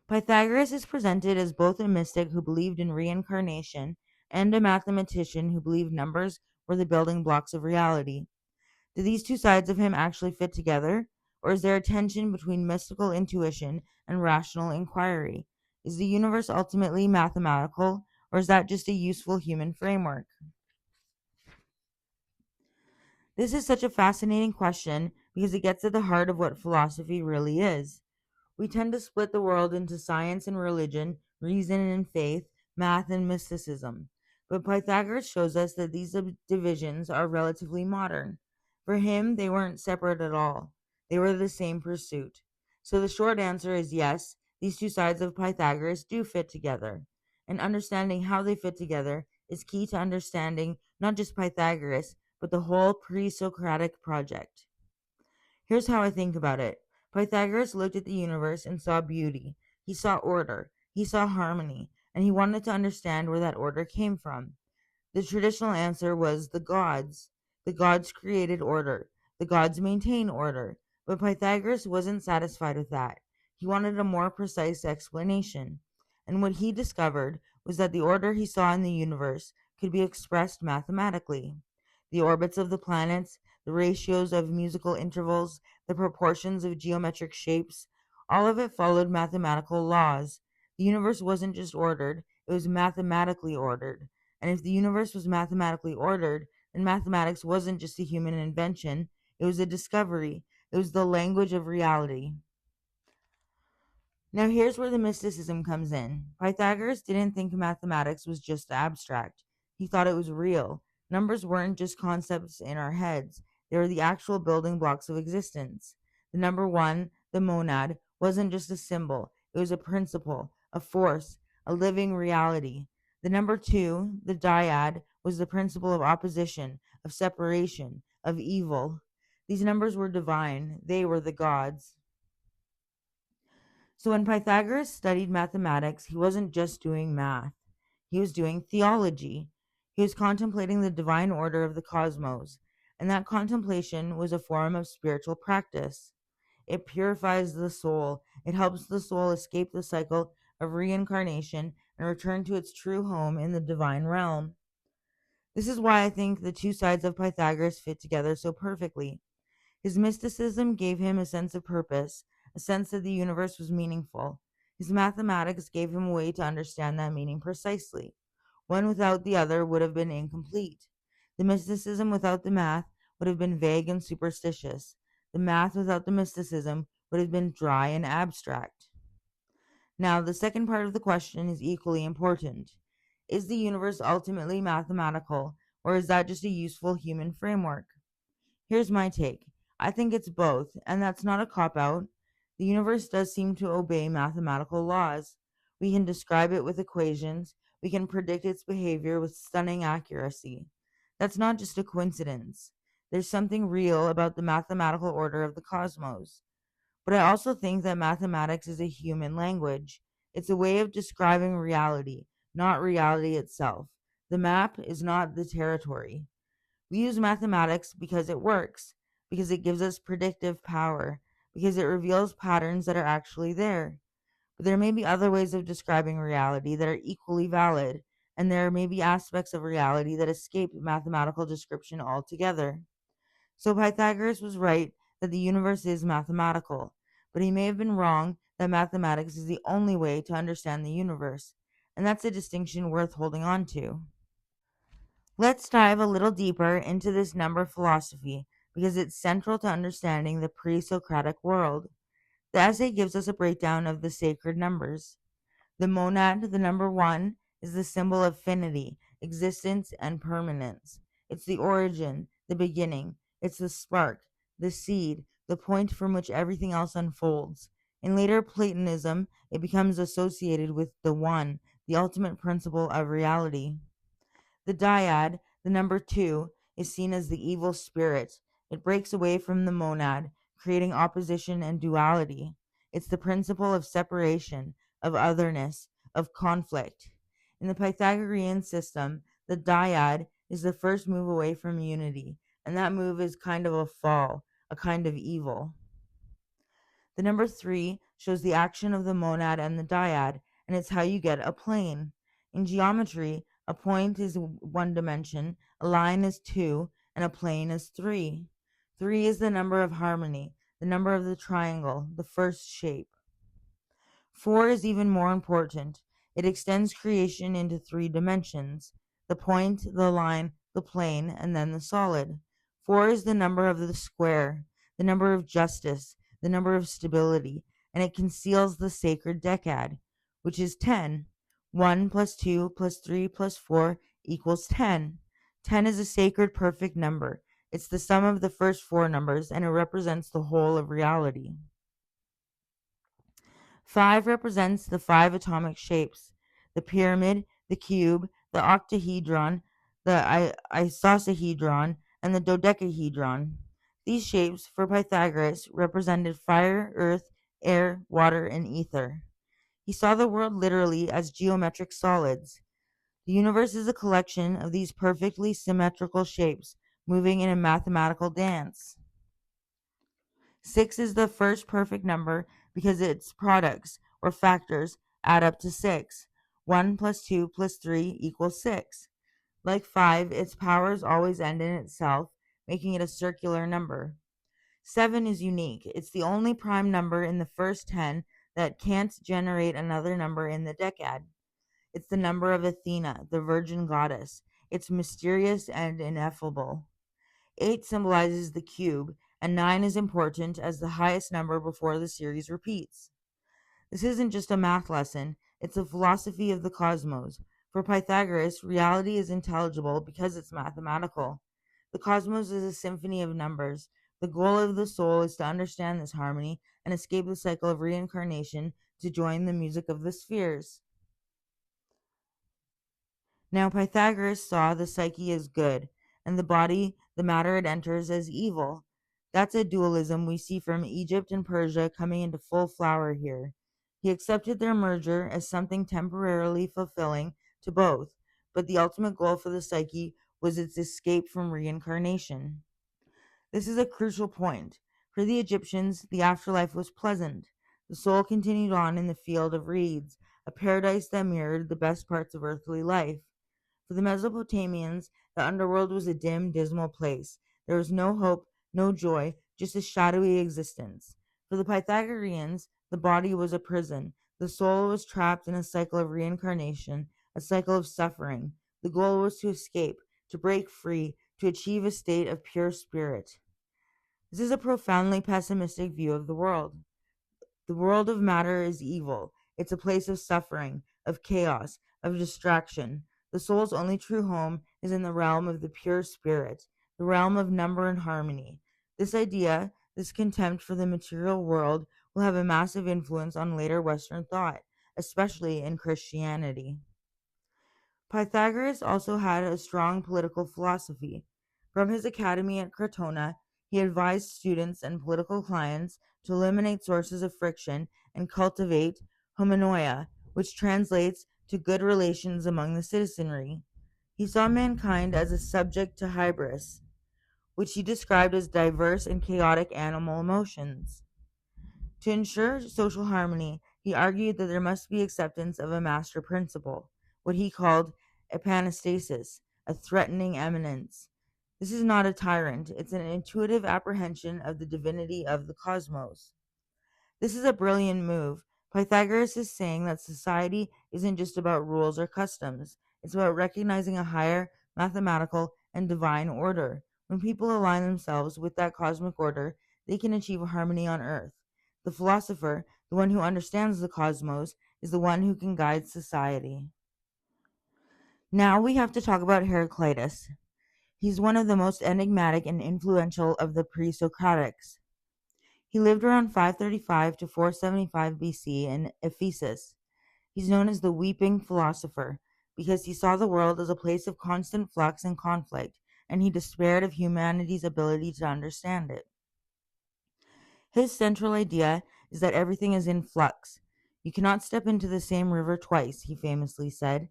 Pythagoras is presented as both a mystic who believed in reincarnation and a mathematician who believed numbers were the building blocks of reality. Do these two sides of him actually fit together? Or is there a tension between mystical intuition and rational inquiry? Is the universe ultimately mathematical, or is that just a useful human framework? This is such a fascinating question because it gets at the heart of what philosophy really is. We tend to split the world into science and religion, reason and faith, math and mysticism. But Pythagoras shows us that these divisions are relatively modern. For him, they weren't separate at all. They were the same pursuit. So the short answer is yes, these two sides of Pythagoras do fit together. And understanding how they fit together is key to understanding not just Pythagoras, but the whole pre-Socratic project. Here's how I think about it. Pythagoras looked at the universe and saw beauty. He saw order. He saw harmony. And he wanted to understand where that order came from. The traditional answer was the gods. The gods created order. The gods maintain order. But Pythagoras wasn't satisfied with that. He wanted a more precise explanation. And what he discovered was that the order he saw in the universe could be expressed mathematically. The orbits of the planets, the ratios of musical intervals, the proportions of geometric shapes, all of it followed mathematical laws. The universe wasn't just ordered, it was mathematically ordered. And if the universe was mathematically ordered, then mathematics wasn't just a human invention, it was a discovery. It was the language of reality. Now here's where the mysticism comes in. Pythagoras didn't think mathematics was just abstract. He thought it was real. Numbers weren't just concepts in our heads. They were the actual building blocks of existence. The number one, the monad, wasn't just a symbol. It was a principle, a force, a living reality. The number two, the dyad, was the principle of opposition, of separation, of evil. These numbers were divine. They were the gods. So when Pythagoras studied mathematics, he wasn't just doing math. He was doing theology. He was contemplating the divine order of the cosmos, and that contemplation was a form of spiritual practice. It purifies the soul. It helps the soul escape the cycle of reincarnation and return to its true home in the divine realm. This is why I think the two sides of Pythagoras fit together so perfectly. His mysticism gave him a sense of purpose, a sense that the universe was meaningful. His mathematics gave him a way to understand that meaning precisely. One without the other would have been incomplete. The mysticism without the math would have been vague and superstitious. The math without the mysticism would have been dry and abstract. Now, the second part of the question is equally important. Is the universe ultimately mathematical, or is that just a useful human framework? Here's my take. I think it's both, and that's not a cop-out. The universe does seem to obey mathematical laws. We can describe it with equations. We can predict its behavior with stunning accuracy. That's not just a coincidence. There's something real about the mathematical order of the cosmos. But I also think that mathematics is a human language. It's a way of describing reality, not reality itself. The map is not the territory. We use mathematics because it works, because it gives us predictive power, because it reveals patterns that are actually there. But there may be other ways of describing reality that are equally valid, and there may be aspects of reality that escape mathematical description altogether. So Pythagoras was right that the universe is mathematical, but he may have been wrong that mathematics is the only way to understand the universe, and that's a distinction worth holding on to. Let's dive a little deeper into this number philosophy because it's central to understanding the pre Socratic world. The essay gives us a breakdown of the sacred numbers. The monad, the number one, is the symbol of finity, existence, and permanence. It's the origin, the beginning. It's the spark, the seed, the point from which everything else unfolds. In later Platonism, it becomes associated with the one, the ultimate principle of reality. The dyad, the number two, is seen as the evil spirit. It breaks away from the monad, creating opposition and duality. It's the principle of separation, of otherness, of conflict. In the Pythagorean system, the dyad is the first move away from unity, and that move is kind of a fall, a kind of evil. The number three shows the action of the monad and the dyad, and it's how you get a plane. In geometry, a point is one dimension, a line is two, and a plane is three. Three is the number of harmony, the number of the triangle, the first shape. Four is even more important. It extends creation into three dimensions: the point, the line, the plane, and then the solid. Four is the number of the square, the number of justice, the number of stability, and it conceals the sacred decad, which is 10. 1 plus 2 plus 3 plus 4 equals 10. 10 is a sacred perfect number. It's the sum of the first four numbers, and it represents the whole of reality. 5 represents the five atomic shapes: the pyramid, the cube, the octahedron, the icosahedron, and the dodecahedron. These shapes, for Pythagoras, represented fire, earth, air, water, and ether. He saw the world literally as geometric solids. The universe is a collection of these perfectly symmetrical shapes moving in a mathematical dance. 6 is the first perfect number because its products, or factors, add up to 6. 1 plus 2 plus 3 equals 6. Like 5, its powers always end in itself, making it a circular number. 7 is unique. It's the only prime number in the first 10 that can't generate another number in the decad. It's the number of Athena, the virgin goddess. It's mysterious and ineffable. 8 symbolizes the cube, and 9 is important as the highest number before the series repeats. This isn't just a math lesson, it's a philosophy of the cosmos. For Pythagoras, reality is intelligible because it's mathematical. The cosmos is a symphony of numbers. The goal of the soul is to understand this harmony and escape the cycle of reincarnation to join the music of the spheres. Now Pythagoras saw the psyche as good, and the body, the matter it enters, as evil. That's a dualism we see from Egypt and Persia coming into full flower here. He accepted their merger as something temporarily fulfilling to both, but the ultimate goal for the psyche was its escape from reincarnation. This is a crucial point. For the Egyptians, the afterlife was pleasant. The soul continued on in the field of reeds, a paradise that mirrored the best parts of earthly life. For the Mesopotamians, the underworld was a dim, dismal place. There was no hope, no joy, just a shadowy existence. For the Pythagoreans, the body was a prison. The soul was trapped in a cycle of reincarnation, a cycle of suffering. The goal was to escape, to break free, to achieve a state of pure spirit. This is a profoundly pessimistic view of the world. The world of matter is evil. It's a place of suffering, of chaos, of distraction. The soul's only true home is in the realm of the pure spirit, the realm of number and harmony. This idea, this contempt for the material world, will have a massive influence on later Western thought, especially in Christianity. Pythagoras also had a strong political philosophy. From his academy at Crotona, he advised students and political clients to eliminate sources of friction and cultivate homonoia, which translates to good relations among the citizenry. He saw mankind as a subject to hybris, which he described as diverse and chaotic animal emotions. To ensure social harmony, he argued that there must be acceptance of a master principle, what he called epanastasis, a threatening eminence. This is not a tyrant, it's an intuitive apprehension of the divinity of the cosmos. This is a brilliant move. Pythagoras is saying that society isn't just about rules or customs, it's about recognizing a higher mathematical and divine order. When people align themselves with that cosmic order, they can achieve harmony on earth. The philosopher, the one who understands the cosmos, is the one who can guide society. Now we have to talk about Heraclitus. He's one of the most enigmatic and influential of the pre-Socratics. He lived around 535 to 475 BC in Ephesus. He's known as the weeping philosopher because he saw the world as a place of constant flux and conflict, and he despaired of humanity's ability to understand it. His central idea is that everything is in flux. You cannot step into the same river twice, he famously said.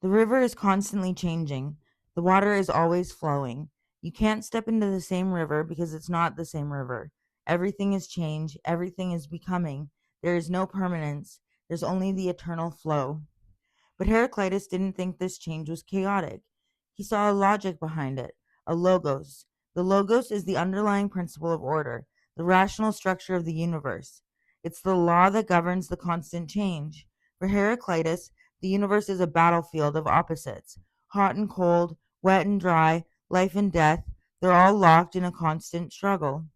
The river is constantly changing. The water is always flowing. You can't step into the same river because it's not the same river. Everything is change. Everything is becoming. There is no permanence. There's only the eternal flow. But Heraclitus didn't think this change was chaotic. He saw a logic behind it, a logos. The logos is the underlying principle of order, the rational structure of the universe. It's the law that governs the constant change. For Heraclitus, the universe is a battlefield of opposites. Hot and cold, wet and dry, life and death, they're all locked in a constant struggle.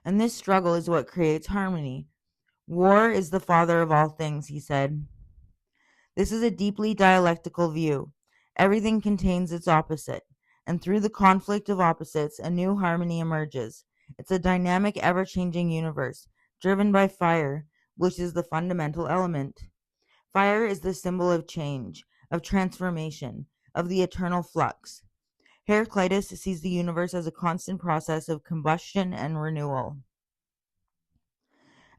And this struggle is what creates harmony. War is the father of all things, he said. This is a deeply dialectical view. Everything contains its opposite, and through the conflict of opposites, a new harmony emerges. It's a dynamic, ever-changing universe, driven by fire, which is the fundamental element. Fire is the symbol of change, of transformation, of the eternal flux. Heraclitus sees the universe as a constant process of combustion and renewal.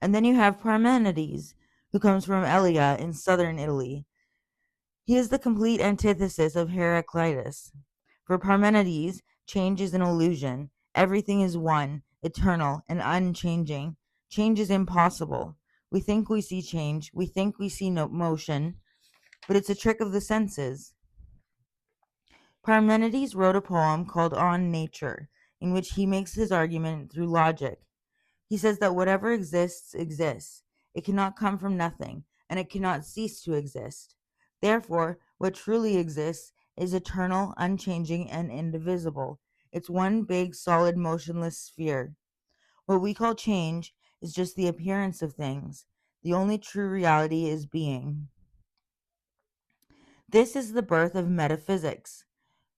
And then you have Parmenides, who comes from Elia in southern Italy. He is the complete antithesis of Heraclitus. For Parmenides, change is an illusion. Everything is one, eternal, and unchanging. Change is impossible. We think we see change, we think we see no motion, but it's a trick of the senses. Parmenides wrote a poem called On Nature, in which he makes his argument through logic. He says that whatever exists, exists. It cannot come from nothing, and it cannot cease to exist. Therefore, what truly exists is eternal, unchanging, and indivisible. It's one big, solid, motionless sphere. What we call change is just the appearance of things. The only true reality is being. This is the birth of metaphysics.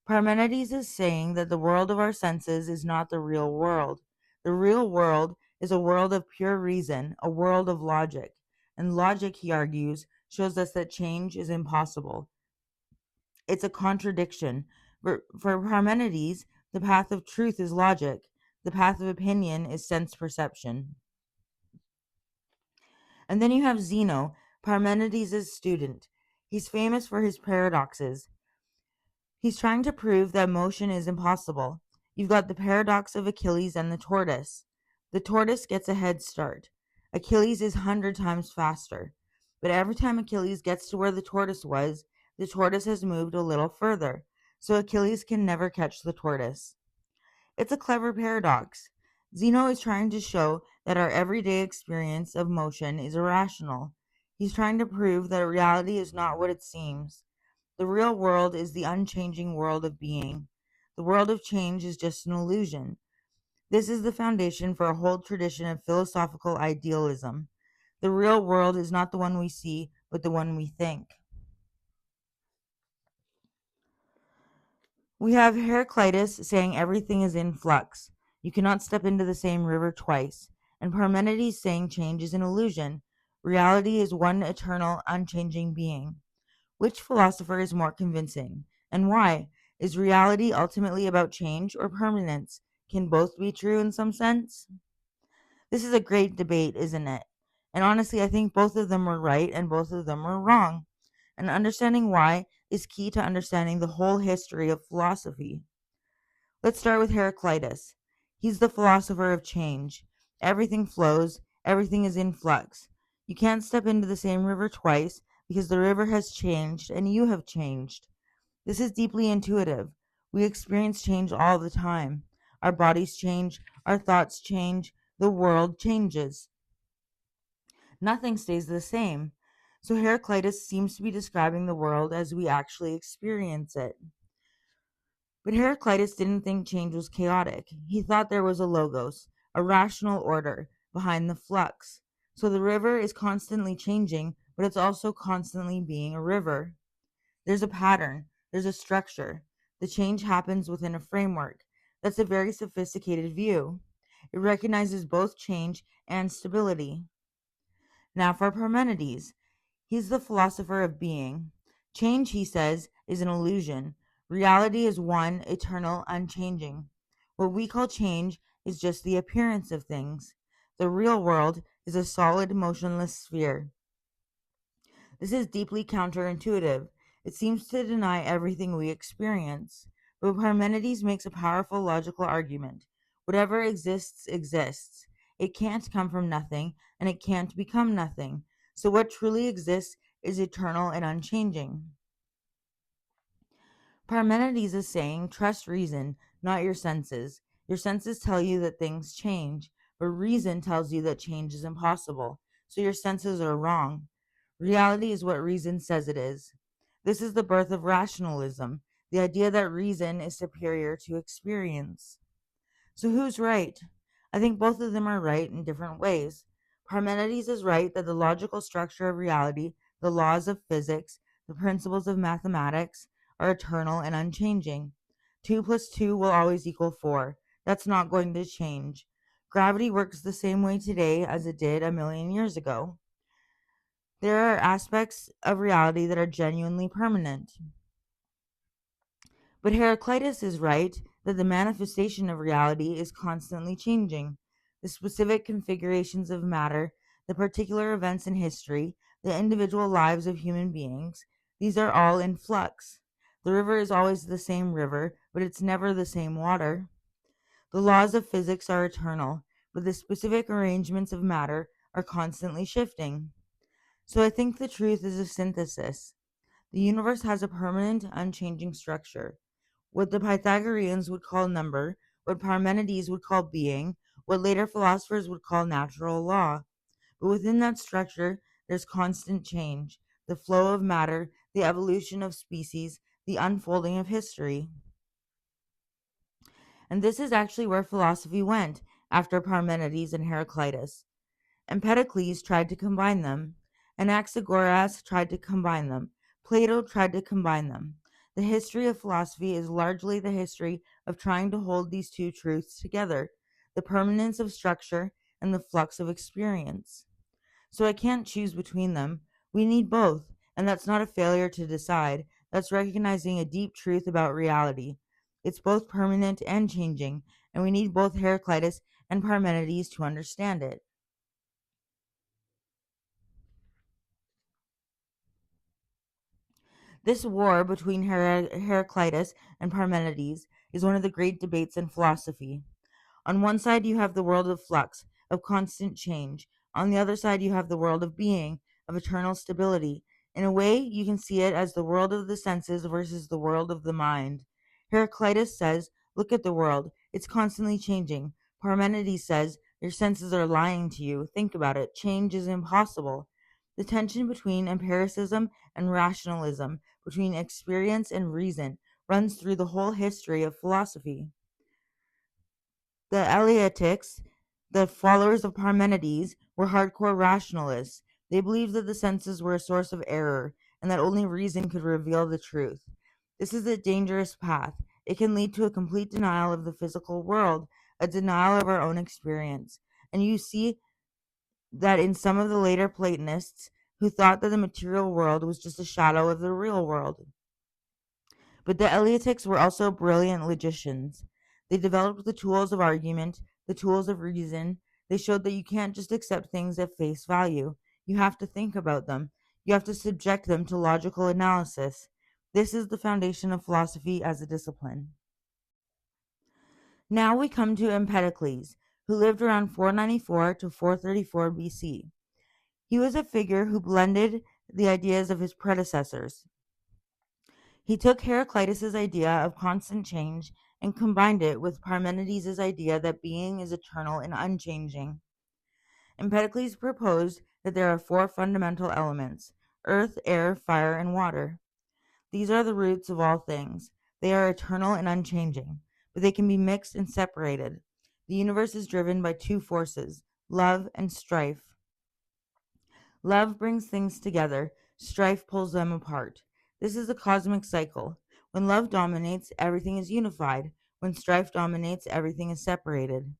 Parmenides is saying that the world of our senses is not the real world. The real world is a world of pure reason, a world of logic. And logic, he argues, shows us that change is impossible. It's a contradiction. For Parmenides, the path of truth is logic. The path of opinion is sense perception. And then you have Zeno, Parmenides' student. He's famous for his paradoxes. He's trying to prove that motion is impossible. You've got the paradox of Achilles and the tortoise. The tortoise gets a head start. Achilles is 100 times faster. But every time Achilles gets to where the tortoise was, the tortoise has moved a little further, so Achilles can never catch the tortoise. It's a clever paradox. Zeno is trying to show that our everyday experience of motion is irrational. He's trying to prove that reality is not what it seems. The real world is the unchanging world of being. The world of change is just an illusion. This is the foundation for a whole tradition of philosophical idealism. The real world is not the one we see, but the one we think. We have Heraclitus saying everything is in flux. You cannot step into the same river twice. And Parmenides saying change is an illusion. Reality is one eternal, unchanging being. Which philosopher is more convincing? And why? Is reality ultimately about change or permanence? Can both be true in some sense? This is a great debate, isn't it? And honestly, I think both of them were right and both of them were wrong. and understanding why is key to understanding the whole history of philosophy. Let's start with Heraclitus. He's the philosopher of change. Everything flows, everything is in flux. You can't step into the same river twice because the river has changed and you have changed. This is deeply intuitive. We experience change all the time. Our bodies change, our thoughts change, the world changes. Nothing stays the same. So Heraclitus seems to be describing the world as we actually experience it. But Heraclitus didn't think change was chaotic. He thought there was a logos, a rational order, behind the flux. So the river is constantly changing, but it's also constantly being a river. There's a pattern, there's a structure. The change happens within a framework. That's a very sophisticated view. It recognizes both change and stability. Now for Parmenides. He's the philosopher of being. Change, he says, is an illusion. Reality is one, eternal, unchanging. What we call change is just the appearance of things. The real world is a solid, motionless sphere. This is deeply counterintuitive. It seems to deny everything we experience. But Parmenides makes a powerful logical argument. Whatever exists, exists. It can't come from nothing, and it can't become nothing. So what truly exists is eternal and unchanging. Parmenides is saying, trust reason, not your senses. Your senses tell you that things change, but reason tells you that change is impossible. So your senses are wrong. Reality is what reason says it is. This is the birth of rationalism, the idea that reason is superior to experience. So who's right? I think both of them are right in different ways. Parmenides is right that the logical structure of reality, the laws of physics, the principles of mathematics are eternal and unchanging. 2 plus 2 will always equal 4. That's not going to change. Gravity works the same way today as it did a million years ago. There are aspects of reality that are genuinely permanent. But Heraclitus is right that the manifestation of reality is constantly changing. The specific configurations of matter, the particular events in history, the individual lives of human beings, these are all in flux. The river is always the same river, but it's never the same water. The laws of physics are eternal, but the specific arrangements of matter are constantly shifting. So I think the truth is a synthesis. The universe has a permanent, unchanging structure. What the Pythagoreans would call number, what Parmenides would call being, what later philosophers would call natural law. But within that structure, there's constant change, the flow of matter, the evolution of species, the unfolding of history. And this is actually where philosophy went after Parmenides and Heraclitus. Empedocles tried to combine them. Anaxagoras tried to combine them. Plato tried to combine them. The history of philosophy is largely the history of trying to hold these two truths together, the permanence of structure and the flux of experience. So I can't choose between them. We need both, and that's not a failure to decide. That's recognizing a deep truth about reality. It's both permanent and changing, and we need both Heraclitus and Parmenides to understand it. This war between Heraclitus and Parmenides is one of the great debates in philosophy. On one side, you have the world of flux, of constant change. On the other side, you have the world of being, of eternal stability. In a way, you can see it as the world of the senses versus the world of the mind. Heraclitus says, look at the world. It's constantly changing. Parmenides says, your senses are lying to you. Think about it. Change is impossible. The tension between empiricism and rationalism, between experience and reason, runs through the whole history of philosophy. The Eleatics, the followers of Parmenides, were hardcore rationalists. They believed that the senses were a source of error and that only reason could reveal the truth. This is a dangerous path. It can lead to a complete denial of the physical world, a denial of our own experience. And you see that in some of the later Platonists who thought that the material world was just a shadow of the real world. But the Eleatics were also brilliant logicians. They developed the tools of argument, the tools of reason. They showed that you can't just accept things at face value. You have to think about them. You have to subject them to logical analysis. This is the foundation of philosophy as a discipline. Now we come to Empedocles, who lived around 494 to 434 BC. He was a figure who blended the ideas of his predecessors. He took Heraclitus' idea of constant change and combined it with Parmenides' idea that being is eternal and unchanging. Empedocles proposed that there are four fundamental elements: earth, air, fire, and water. These are the roots of all things. They are eternal and unchanging, but they can be mixed and separated. The universe is driven by two forces, love and strife. Love brings things together, strife pulls them apart. This is a cosmic cycle. When love dominates, everything is unified. When strife dominates, everything is separated.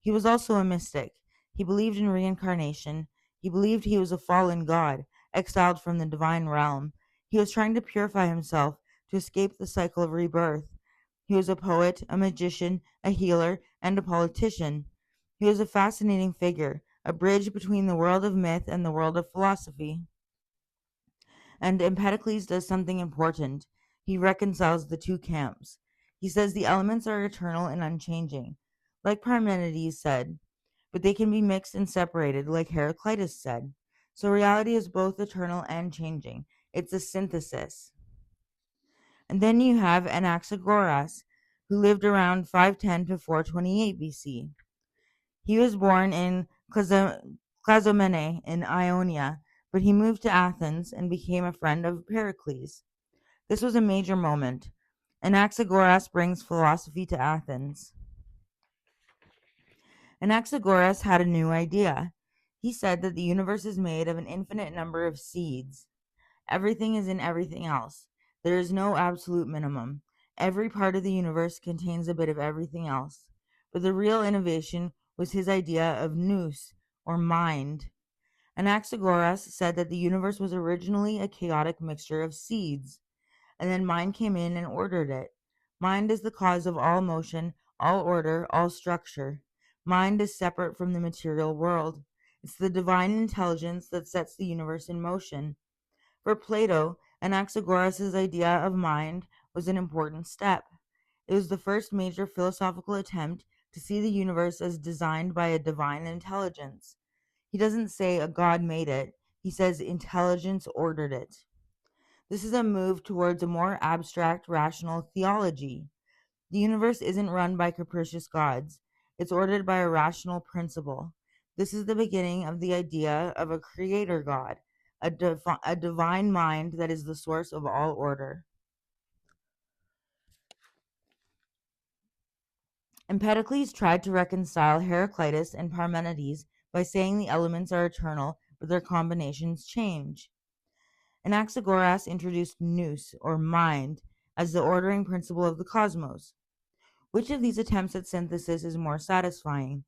He was also a mystic. He believed in reincarnation. He believed he was a fallen god, exiled from the divine realm. He was trying to purify himself to escape the cycle of rebirth. He was a poet, a magician, a healer, and a politician. He was a fascinating figure, a bridge between the world of myth and the world of philosophy. And Empedocles does something important. He reconciles the two camps. He says the elements are eternal and unchanging, like Parmenides said, but they can be mixed and separated, like Heraclitus said. So reality is both eternal and changing. It's a synthesis. And then you have Anaxagoras, who lived around 510 to 428 BC. He was born in Clazomene in Ionia, but he moved to Athens and became a friend of Pericles. This was a major moment. Anaxagoras brings philosophy to Athens. Anaxagoras had a new idea. He said that the universe is made of an infinite number of seeds. Everything is in everything else. There is no absolute minimum. Every part of the universe contains a bit of everything else. But the real innovation was his idea of nous, or mind. Anaxagoras said that the universe was originally a chaotic mixture of seeds, and then mind came in and ordered it. Mind is the cause of all motion, all order, all structure. Mind is separate from the material world. It's the divine intelligence that sets the universe in motion. For Plato, Anaxagoras' idea of mind was an important step. It was the first major philosophical attempt to see the universe as designed by a divine intelligence. He doesn't say a god made it, he says intelligence ordered it. This is a move towards a more abstract, rational theology. The universe isn't run by capricious gods, it's ordered by a rational principle. This is the beginning of the idea of a creator god, a divine mind that is the source of all order. Empedocles tried to reconcile Heraclitus and Parmenides by saying the elements are eternal, but their combinations change. Anaxagoras introduced nous, or mind, as the ordering principle of the cosmos. Which of these attempts at synthesis is more satisfying?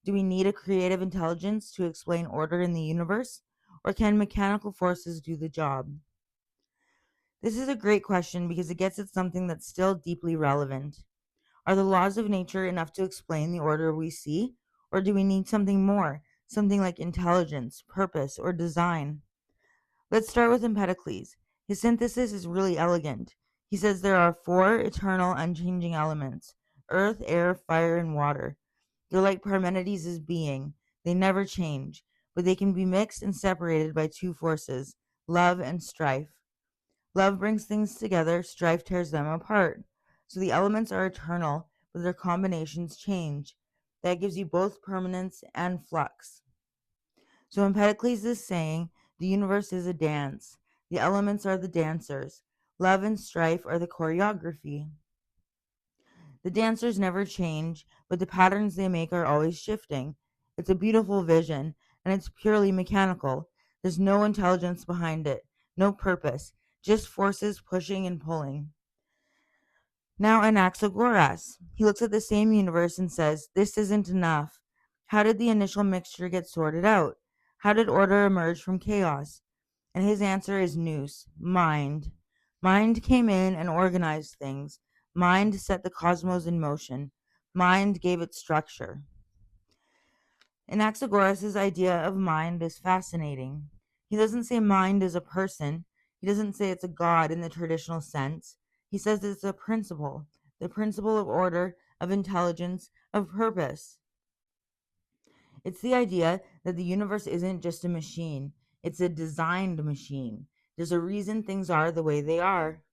Do we need a creative intelligence to explain order in the universe, or can mechanical forces do the job? This is a great question because it gets at something that's still deeply relevant. Are the laws of nature enough to explain the order we see, or do we need something more, something like intelligence, purpose, or design? Let's start with Empedocles. His synthesis is really elegant. He says there are four eternal, unchanging elements: earth, air, fire, and water. They're like Parmenides' being. They never change, but they can be mixed and separated by two forces, love and strife. Love brings things together, strife tears them apart. So the elements are eternal, but their combinations change. That gives you both permanence and flux. So Empedocles is saying the universe is a dance. The elements are the dancers. Love and strife are the choreography. The dancers never change, but the patterns they make are always shifting. It's a beautiful vision, and it's purely mechanical. There's no intelligence behind it, no purpose, just forces pushing and pulling. Now Anaxagoras. He looks at the same universe and says, this isn't enough. How did the initial mixture get sorted out? How did order emerge from chaos? And his answer is nous, mind. Mind came in and organized things. Mind set the cosmos in motion. Mind gave it structure. Anaxagoras' idea of mind is fascinating. He doesn't say mind is a person. He doesn't say it's a god in the traditional sense. He says it's a principle, the principle of order, of intelligence, of purpose. It's the idea that the universe isn't just a machine, it's a designed machine. There's a reason things are the way they are.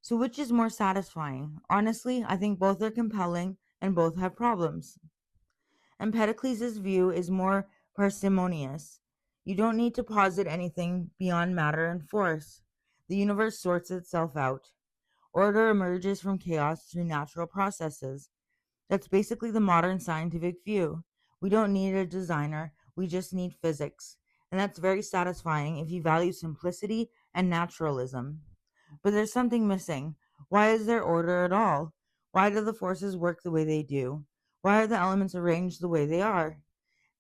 So, which is more satisfying? Honestly, I think both are compelling and both have problems. Empedocles' view is more parsimonious. You don't need to posit anything beyond matter and force. The universe sorts itself out. Order emerges from chaos through natural processes. That's basically the modern scientific view. We don't need a designer, we just need physics. And that's very satisfying if you value simplicity and naturalism. But there's something missing. Why is there order at all? Why do the forces work the way they do? Why are the elements arranged the way they are?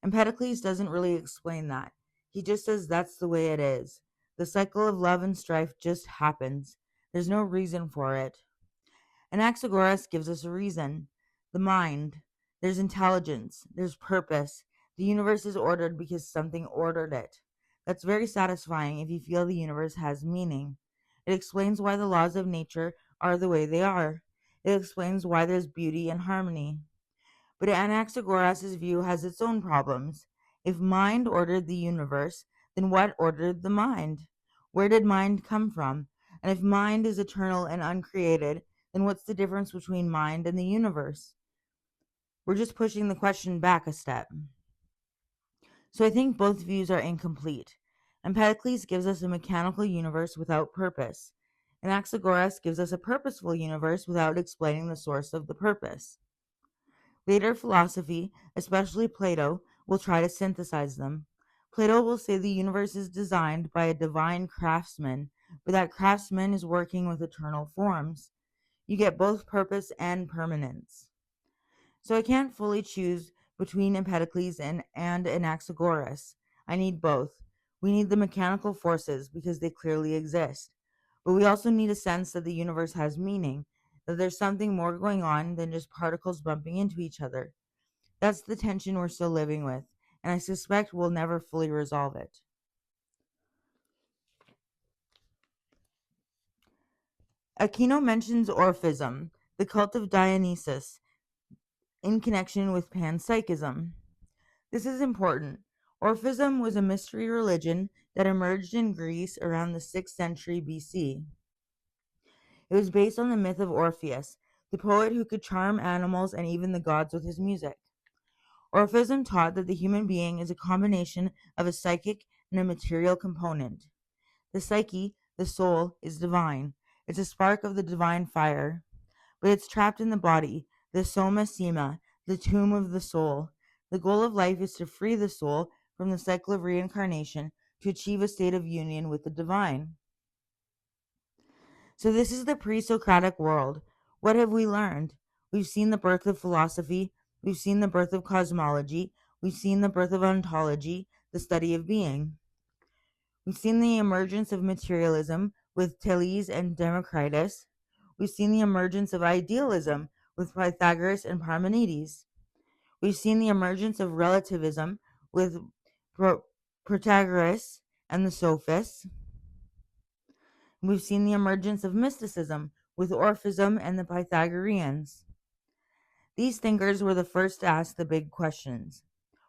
Empedocles doesn't really explain that. He just says that's the way it is. The cycle of love and strife just happens. There's no reason for it. Anaxagoras gives us a reason. The mind. There's intelligence. There's purpose. The universe is ordered because something ordered it. That's very satisfying if you feel the universe has meaning. It explains why the laws of nature are the way they are. It explains why there's beauty and harmony. But Anaxagoras' view has its own problems. If mind ordered the universe, then what ordered the mind? Where did mind come from? And if mind is eternal and uncreated, then what's the difference between mind and the universe? We're just pushing the question back a step. So I think both views are incomplete. Empedocles gives us a mechanical universe without purpose. Anaxagoras gives us a purposeful universe without explaining the source of the purpose. Later philosophy, especially Plato, will try to synthesize them. Plato will say the universe is designed by a divine craftsman, but that craftsman is working with eternal forms. You get both purpose and permanence. So I can't fully choose between Empedocles and Anaxagoras. I need both. We need the mechanical forces because they clearly exist. But we also need a sense that the universe has meaning, that there's something more going on than just particles bumping into each other. That's the tension we're still living with, and I suspect we'll never fully resolve it. Aquino mentions Orphism, the cult of Dionysus, in connection with panpsychism. This is important. Orphism was a mystery religion that emerged in Greece around the 6th century BC. It was based on the myth of Orpheus, the poet who could charm animals and even the gods with his music. Orphism taught that the human being is a combination of a psychic and a material component. The psyche, the soul, is divine. It's a spark of the divine fire, but it's trapped in the body, the soma sema, the tomb of the soul. The goal of life is to free the soul from the cycle of reincarnation to achieve a state of union with the divine. So this is the pre-Socratic world. What have we learned? We've seen the birth of philosophy, we've seen the birth of cosmology, we've seen the birth of ontology, the study of being. We've seen the emergence of materialism with Thales and Democritus. We've seen the emergence of idealism with Pythagoras and Parmenides. We've seen the emergence of relativism with Protagoras and the sophists. We've seen the emergence of mysticism with Orphism and the Pythagoreans. These thinkers were the first to ask the big questions.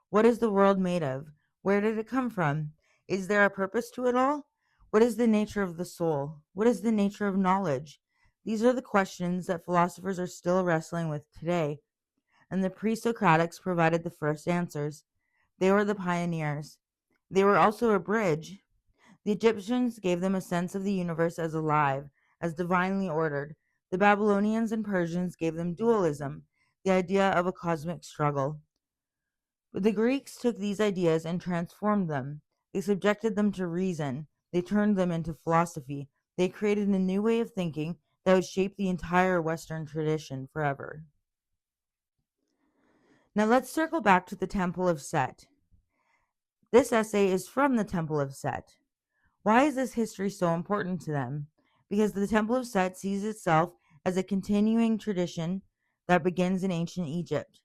What is the world made of? Where did it come from? Is there a purpose to it all? What is the nature of the soul? What is the nature of knowledge? These are the questions that philosophers are still wrestling with today, and the pre-Socratics provided the first answers. They were the pioneers. They were also a bridge. The Egyptians gave them a sense of the universe as alive, as divinely ordered. The Babylonians and Persians gave them dualism, the idea of a cosmic struggle. But the Greeks took these ideas and transformed them. They subjected them to reason. They turned them into philosophy. They created a new way of thinking that would shape the entire Western tradition forever. Now let's circle back to the Temple of Set. This essay is from the Temple of Set. Why is this history so important to them? Because the Temple of Set sees itself as a continuing tradition that begins in ancient Egypt.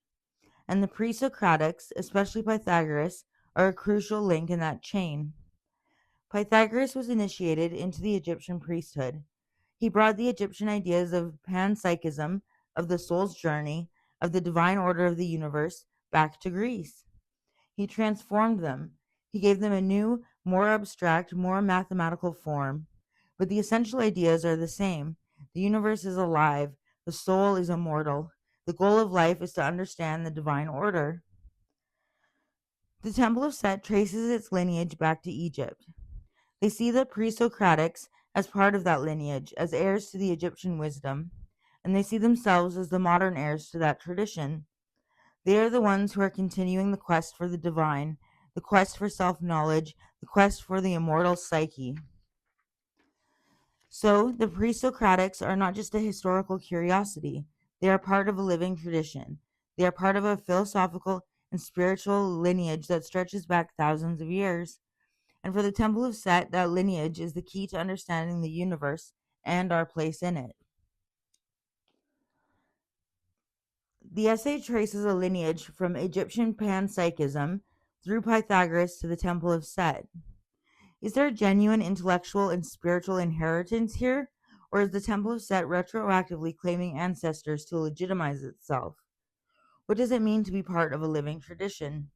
And the pre-Socratics, especially Pythagoras, are a crucial link in that chain. Pythagoras was initiated into the Egyptian priesthood. He brought the Egyptian ideas of panpsychism, of the soul's journey, of the divine order of the universe, back to Greece. He transformed them. He gave them a new, more abstract, more mathematical form. But the essential ideas are the same. The universe is alive. The soul is immortal. The goal of life is to understand the divine order. The Temple of Set traces its lineage back to Egypt. They see the Pre-Socratics as part of that lineage, as heirs to the Egyptian wisdom, and they see themselves as the modern heirs to that tradition. They are the ones who are continuing the quest for the divine, the quest for self-knowledge, the quest for the immortal psyche. So, the Pre-Socratics are not just a historical curiosity. They are part of a living tradition. They are part of a philosophical and spiritual lineage that stretches back thousands of years. And for the Temple of Set, that lineage is the key to understanding the universe and our place in it. The essay traces a lineage from Egyptian panpsychism through Pythagoras to the Temple of Set. Is there a genuine intellectual and spiritual inheritance here, or is the Temple of Set retroactively claiming ancestors to legitimize itself? What does it mean to be part of a living tradition?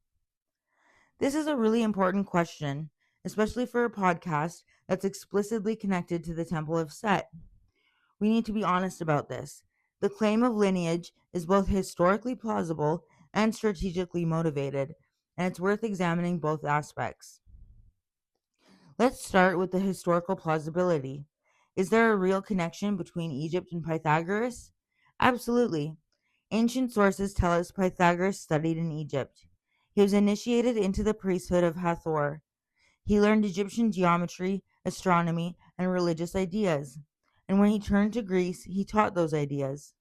This is a really important question, especially for a podcast that's explicitly connected to the Temple of Set. We need to be honest about this. The claim of lineage is both historically plausible and strategically motivated, and it's worth examining both aspects. Let's start with the historical plausibility. Is there a real connection between Egypt and Pythagoras? Absolutely. Ancient sources tell us Pythagoras studied in Egypt. He was initiated into the priesthood of Hathor. He learned Egyptian geometry, astronomy, and religious ideas. And when he turned to Greece, he taught those ideas.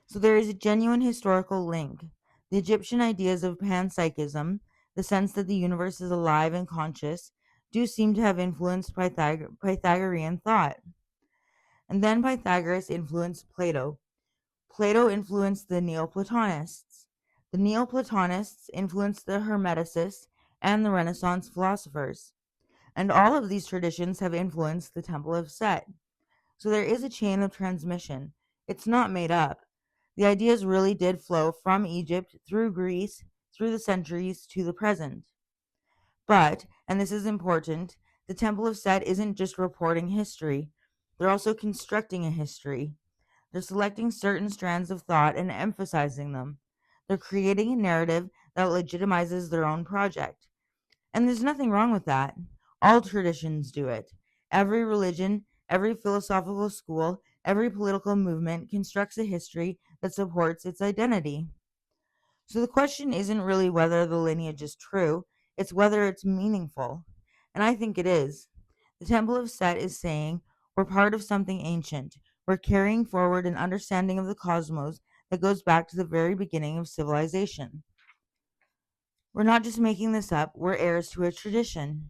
So there is a genuine historical link. The Egyptian ideas of panpsychism, the sense that the universe is alive and conscious, do seem to have influenced Pythagorean thought. And then Pythagoras influenced Plato. Plato influenced the Neoplatonists. The Neoplatonists influenced the Hermeticists and the Renaissance philosophers. And all of these traditions have influenced the Temple of Set. So there is a chain of transmission. It's not made up. The ideas really did flow from Egypt through Greece, through the centuries to the present. But, and this is important, the Temple of Set isn't just reporting history. They're also constructing a history. They're selecting certain strands of thought and emphasizing them. They're creating a narrative that legitimizes their own project. And there's nothing wrong with that. All traditions do it. Every religion, every philosophical school, every political movement constructs a history that supports its identity. So the question isn't really whether the lineage is true, it's whether it's meaningful. And I think it is. The Temple of Set is saying we're part of something ancient. We're carrying forward an understanding of the cosmos that goes back to the very beginning of civilization. We're not just making this up, we're heirs to a tradition.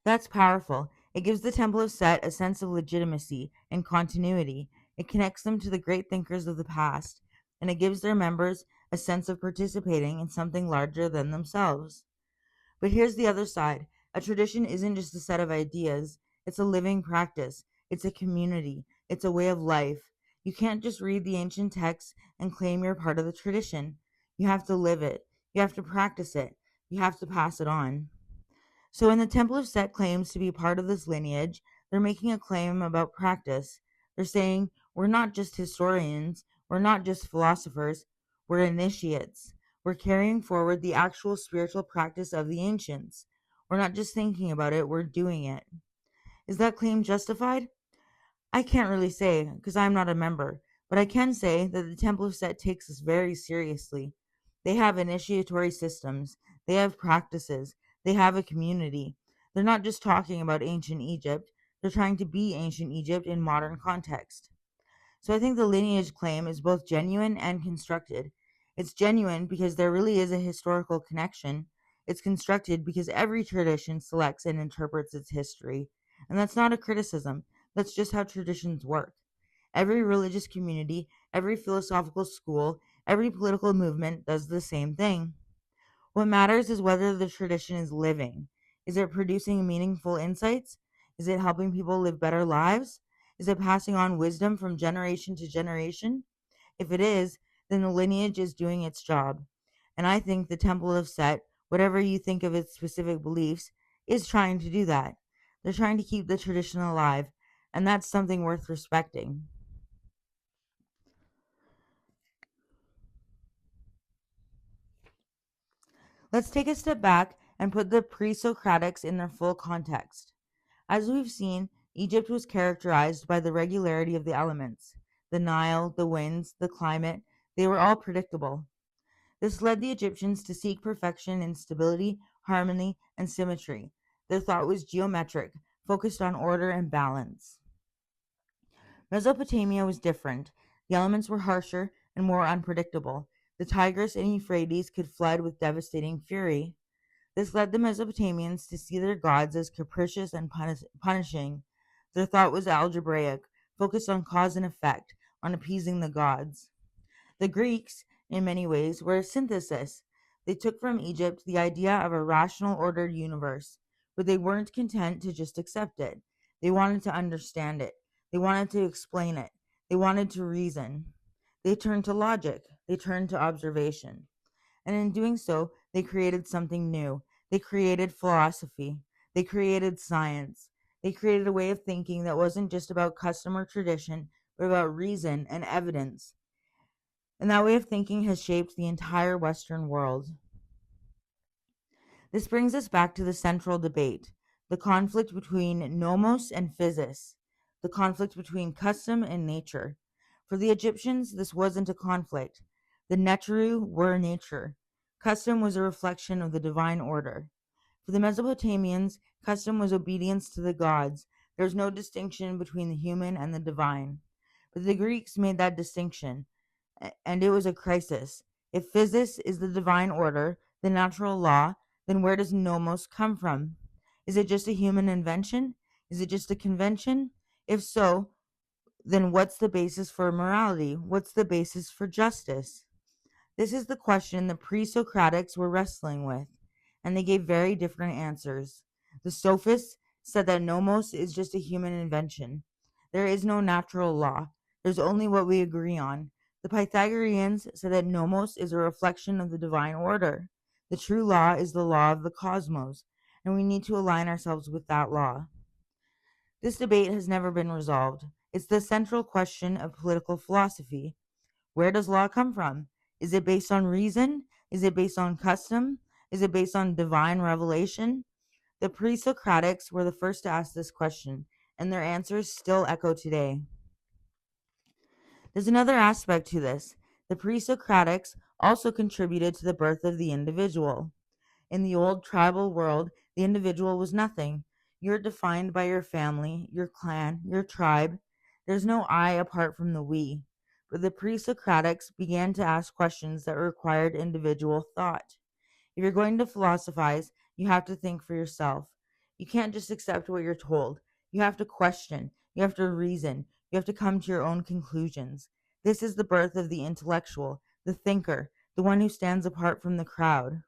That's powerful. It gives the Temple of Set a sense of legitimacy and continuity. It connects them to the great thinkers of the past, and it gives their members a sense of participating in something larger than themselves. But here's the other side. A tradition isn't just a set of ideas, it's a living practice, it's a community, it's a way of life. You can't just read the ancient texts and claim you're part of the tradition. You have to live it, you have to practice it, you have to pass it on. So when the Temple of Set claims to be part of this lineage, they're making a claim about practice. They're saying, we're not just historians, we're not just philosophers, we're initiates. We're carrying forward the actual spiritual practice of the ancients. We're not just thinking about it, we're doing it. Is that claim justified? I can't really say, because I'm not a member, but I can say that the Temple of Set takes this very seriously. They have initiatory systems, they have practices, they have a community. They're not just talking about ancient Egypt, they're trying to be ancient Egypt in modern context. So I think the lineage claim is both genuine and constructed. It's genuine because there really is a historical connection. It's constructed because every tradition selects and interprets its history. And that's not a criticism, that's just how traditions work. Every religious community, every philosophical school, every political movement does the same thing. What matters is whether the tradition is living. Is it producing meaningful insights? Is it helping people live better lives? Is it passing on wisdom from generation to generation? If it is, then the lineage is doing its job. And I think the Temple of Set, whatever you think of its specific beliefs, is trying to do that. They're trying to keep the tradition alive, and that's something worth respecting. Let's take a step back and put the pre-Socratics in their full context. As we've seen, Egypt was characterized by the regularity of the elements. The Nile, the winds, the climate, they were all predictable. This led the Egyptians to seek perfection in stability, harmony, and symmetry. Their thought was geometric, focused on order and balance. Mesopotamia was different. The elements were harsher and more unpredictable. The Tigris and Euphrates could flood with devastating fury. This led the Mesopotamians to see their gods as capricious and punishing. Their thought was algebraic, focused on cause and effect, on appeasing the gods. The Greeks, in many ways, were a synthesis. They took from Egypt the idea of a rational, ordered universe, but they weren't content to just accept it. They wanted to understand it. They wanted to explain it. They wanted to reason. They turned to logic. They turned to observation. And in doing so, they created something new. They created philosophy. They created science. They created a way of thinking that wasn't just about custom or tradition, but about reason and evidence. And that way of thinking has shaped the entire Western world. This brings us back to the central debate, the conflict between nomos and physis, the conflict between custom and nature. For the Egyptians, this wasn't a conflict. The neteru were nature. Custom was a reflection of the divine order. For the Mesopotamians, custom was obedience to the gods. There was no distinction between the human and the divine. But the Greeks made that distinction, and it was a crisis. If physis is the divine order, the natural law, then where does nomos come from? Is it just a human invention? Is it just a convention? If so, then what's the basis for morality? What's the basis for justice? This is the question the pre-Socratics were wrestling with, and they gave very different answers. The sophists said that nomos is just a human invention. There is no natural law. There's only what we agree on. The Pythagoreans said that nomos is a reflection of the divine order. The true law is the law of the cosmos, and we need to align ourselves with that law. This debate has never been resolved. It's the central question of political philosophy. Where does law come from? Is it based on reason? Is it based on custom? Is it based on divine revelation? The pre-Socratics were the first to ask this question, and their answers still echo today. There's another aspect to this. The pre-Socratics also contributed to the birth of the individual. In the old tribal world, the individual was nothing. You're defined by your family, your clan, your tribe. There's no I apart from the we. But the pre-Socratics began to ask questions that required individual thought. If you're going to philosophize, you have to think for yourself. You can't just accept what you're told. You have to question. You have to reason. You have to come to your own conclusions. This is the birth of the intellectual, the thinker, the one who stands apart from the crowd.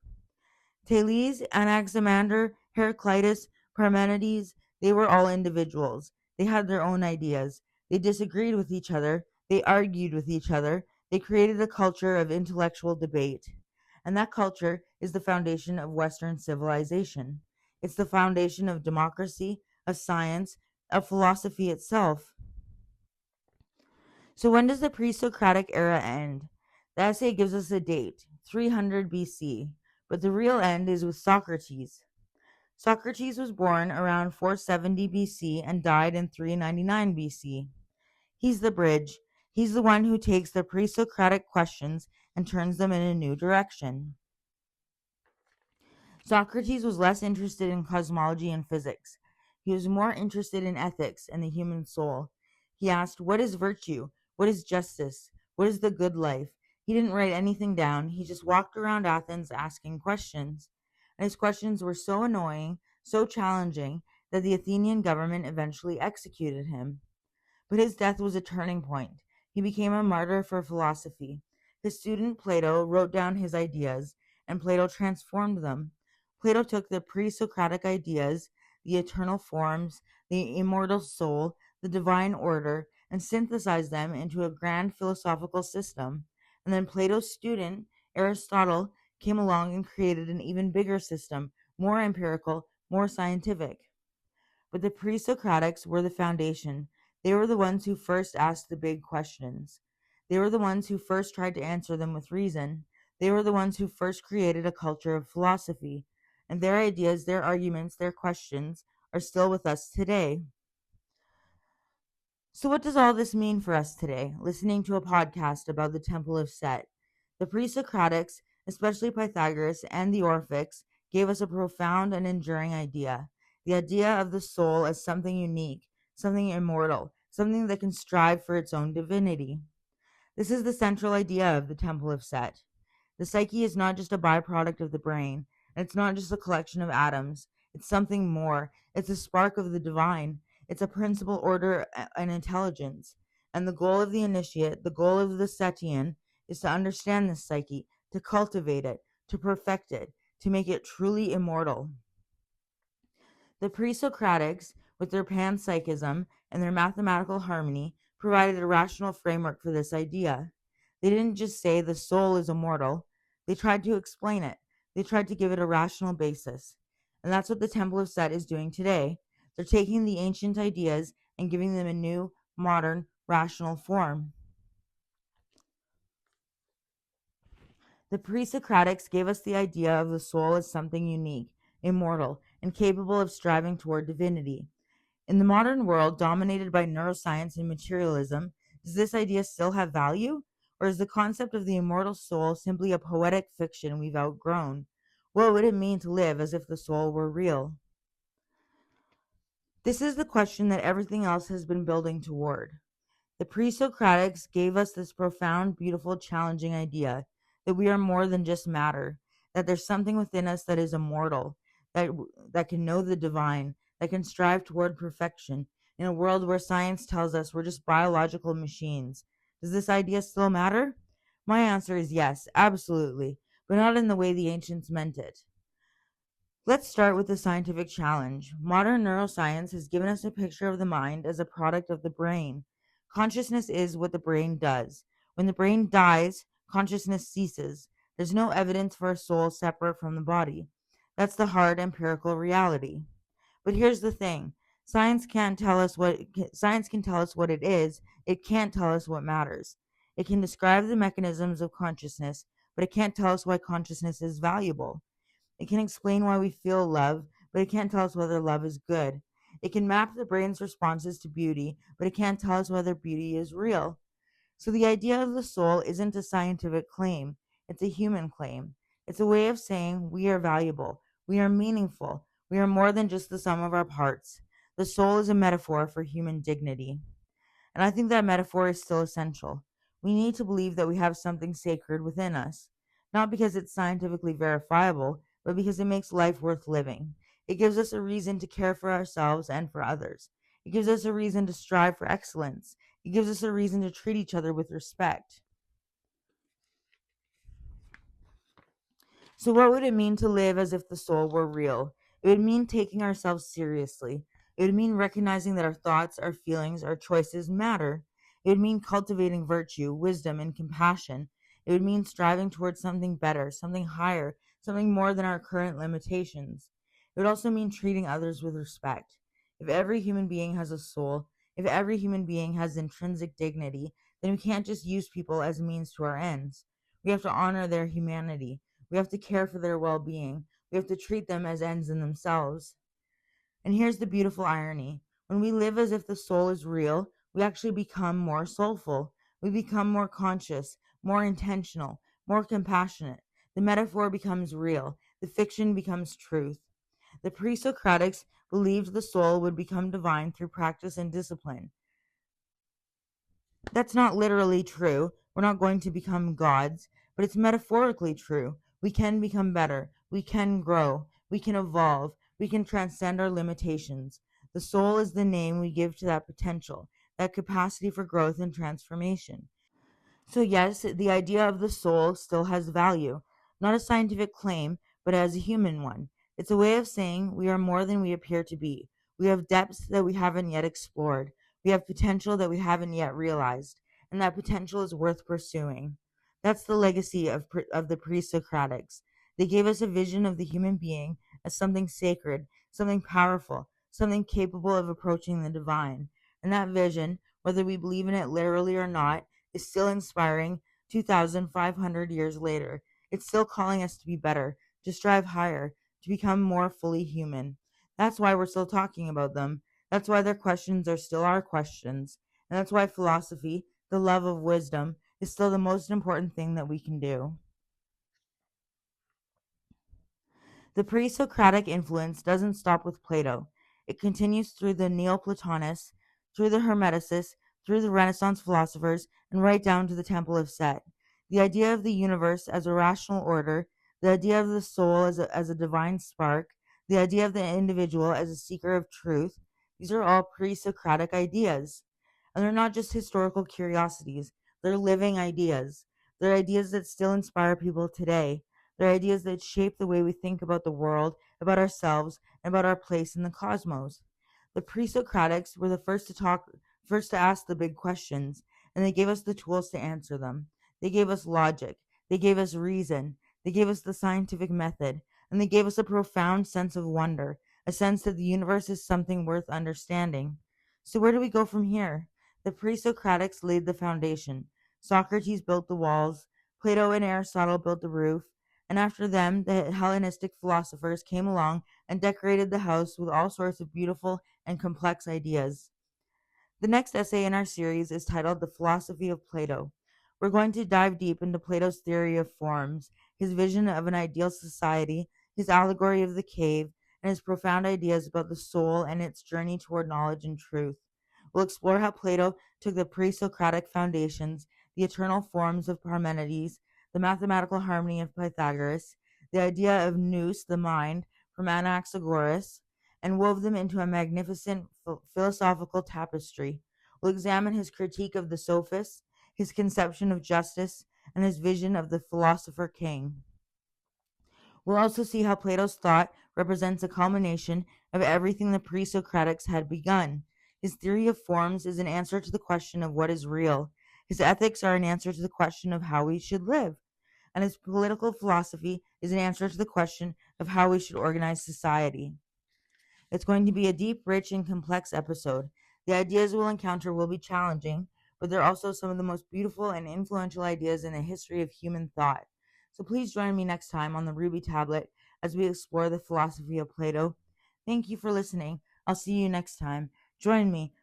Thales, Anaximander, Heraclitus, Parmenides, they were all individuals. They had their own ideas. They disagreed with each other. They argued with each other. They created a culture of intellectual debate. And that culture is the foundation of Western civilization. It's the foundation of democracy, of science, of philosophy itself. So when does the pre-Socratic era end? The essay gives us a date, 300 BC, but the real end is with Socrates. Socrates was born around 470 BC and died in 399 BC. He's the bridge. He's the one who takes the pre-Socratic questions and turns them in a new direction. Socrates was less interested in cosmology and physics. He was more interested in ethics and the human soul. He asked, what is virtue? What is justice? What is the good life? He didn't write anything down. He just walked around Athens asking questions. And his questions were so annoying, so challenging, that the Athenian government eventually executed him. But his death was a turning point. He became a martyr for philosophy. His student Plato wrote down his ideas, and Plato transformed them. Plato took the pre-Socratic ideas, the eternal forms, the immortal soul, the divine order, and synthesized them into a grand philosophical system. And then Plato's student, Aristotle, came along and created an even bigger system, more empirical, more scientific. But the pre Socratics were the foundation. They were the ones who first asked the big questions. They were the ones who first tried to answer them with reason. They were the ones who first created a culture of philosophy. And their ideas, their arguments, their questions are still with us today. So, what does all this mean for us today, listening to a podcast about the Temple of Set? The pre Socratics, especially Pythagoras and the Orphics, gave us a profound and enduring idea, the idea of the soul as something unique, something immortal, something that can strive for its own divinity. This is the central idea of the Temple of Set. The psyche is not just a byproduct of the brain, and it's not just a collection of atoms. It's something more. It's a spark of the divine. It's a principle, order, and intelligence. And the goal of the initiate, the goal of the Setian, is to understand this psyche, to cultivate it, to perfect it, to make it truly immortal. The pre-Socratics, with their panpsychism and their mathematical harmony, provided a rational framework for this idea. They didn't just say the soul is immortal. They tried to explain it. They tried to give it a rational basis. And that's what the Temple of Set is doing today. They're taking the ancient ideas and giving them a new, modern, rational form. The pre-Socratics gave us the idea of the soul as something unique, immortal, and capable of striving toward divinity. In the modern world, dominated by neuroscience and materialism, does this idea still have value? Or is the concept of the immortal soul simply a poetic fiction we've outgrown? What would it mean to live as if the soul were real? This is the question that everything else has been building toward. The pre-Socratics gave us this profound, beautiful, challenging idea that we are more than just matter, that there's something within us that is immortal, that can know the divine, that can strive toward perfection in a world where science tells us we're just biological machines. Does this idea still matter? My answer is yes, absolutely, but not in the way the ancients meant it. Let's start with the scientific challenge. Modern neuroscience has given us a picture of the mind as a product of the brain. Consciousness is what the brain does. When the brain dies, consciousness ceases. There's no evidence for a soul separate from the body. That's the hard empirical reality. But here's the thing. Science can tell us what it is. It can't tell us what matters. It can describe the mechanisms of consciousness, but it can't tell us why consciousness is valuable. It can explain why we feel love, but it can't tell us whether love is good. It can map the brain's responses to beauty, but it can't tell us whether beauty is real. So the idea of the soul isn't a scientific claim, it's a human claim. It's a way of saying we are valuable, we are meaningful, we are more than just the sum of our parts. The soul is a metaphor for human dignity. And I think that metaphor is still essential. We need to believe that we have something sacred within us, not because it's scientifically verifiable, but because it makes life worth living. It gives us a reason to care for ourselves and for others. It gives us a reason to strive for excellence. It gives us a reason to treat each other with respect. So, what would it mean to live as if the soul were real? It would mean taking ourselves seriously. It would mean recognizing that our thoughts, our feelings, our choices matter. It would mean cultivating virtue, wisdom, and compassion. It would mean striving towards something better, something higher, something more than our current limitations. It would also mean treating others with respect. If every human being has a soul, if every human being has intrinsic dignity, then we can't just use people as a means to our ends. We have to honor their humanity. We have to care for their well being. We have to treat them as ends in themselves. And here's the beautiful irony. When we live as if the soul is real, we actually become more soulful. We become more conscious, more intentional, more compassionate. The metaphor becomes real. The fiction becomes truth. The pre Socratics believed the soul would become divine through practice and discipline. That's not literally true. We're not going to become gods, but it's metaphorically true. We can become better. We can grow. We can evolve. We can transcend our limitations. The soul is the name we give to that potential, that capacity for growth and transformation. So, yes, the idea of the soul still has value, not a scientific claim, but as a human one. It's a way of saying we are more than we appear to be. We have depths that we haven't yet explored. We have potential that we haven't yet realized, and that potential is worth pursuing. That's the legacy of the pre-Socratics. They gave us a vision of the human being as something sacred, something powerful, something capable of approaching the divine. And that vision, whether we believe in it literally or not, is still inspiring 2,500 years later. It's still calling us to be better, to strive higher, to become more fully human. That's why we're still talking about them. That's why their questions are still our questions. And that's why philosophy, the love of wisdom, is still the most important thing that we can do. The pre-Socratic influence doesn't stop with Plato. It continues through the Neoplatonists, through the Hermeticists, through the Renaissance philosophers, and right down to the Temple of Set. The idea of the universe as a rational order, the idea of the soul as a divine spark, the idea of the individual as a seeker of truth, these are all pre-Socratic ideas. And they're not just historical curiosities, they're living ideas. They're ideas that still inspire people today. They're ideas that shape the way we think about the world, about ourselves, and about our place in the cosmos. The pre-Socratics were the first to ask the big questions, and they gave us the tools to answer them. They gave us logic, they gave us reason, they gave us the scientific method, and they gave us a profound sense of wonder, a sense that the universe is something worth understanding. So where do we go from here? The pre-Socratics laid the foundation. Socrates built the walls, Plato and Aristotle built the roof, and after them, the Hellenistic philosophers came along and decorated the house with all sorts of beautiful and complex ideas. The next essay in our series is titled The Philosophy of Plato. We're going to dive deep into Plato's theory of forms, his vision of an ideal society, his allegory of the cave, and his profound ideas about the soul and its journey toward knowledge and truth. We'll explore how Plato took the pre-Socratic foundations, the eternal forms of Parmenides, the mathematical harmony of Pythagoras, the idea of nous, the mind, from Anaxagoras, and wove them into a magnificent philosophical tapestry. We'll examine his critique of the sophists, his conception of justice, and his vision of the philosopher king. We'll also see how Plato's thought represents a culmination of everything the pre-Socratics had begun. His theory of forms is an answer to the question of what is real. His ethics are an answer to the question of how we should live. And his political philosophy is an answer to the question of how we should organize society. It's going to be a deep, rich, and complex episode. The ideas we'll encounter will be challenging, but they're also some of the most beautiful and influential ideas in the history of human thought. So please join me next time on the Ruby Tablet as we explore the philosophy of Plato. Thank you for listening. I'll see you next time. Join me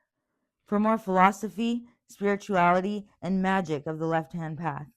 for more philosophy, spirituality, and magic of the left-hand path.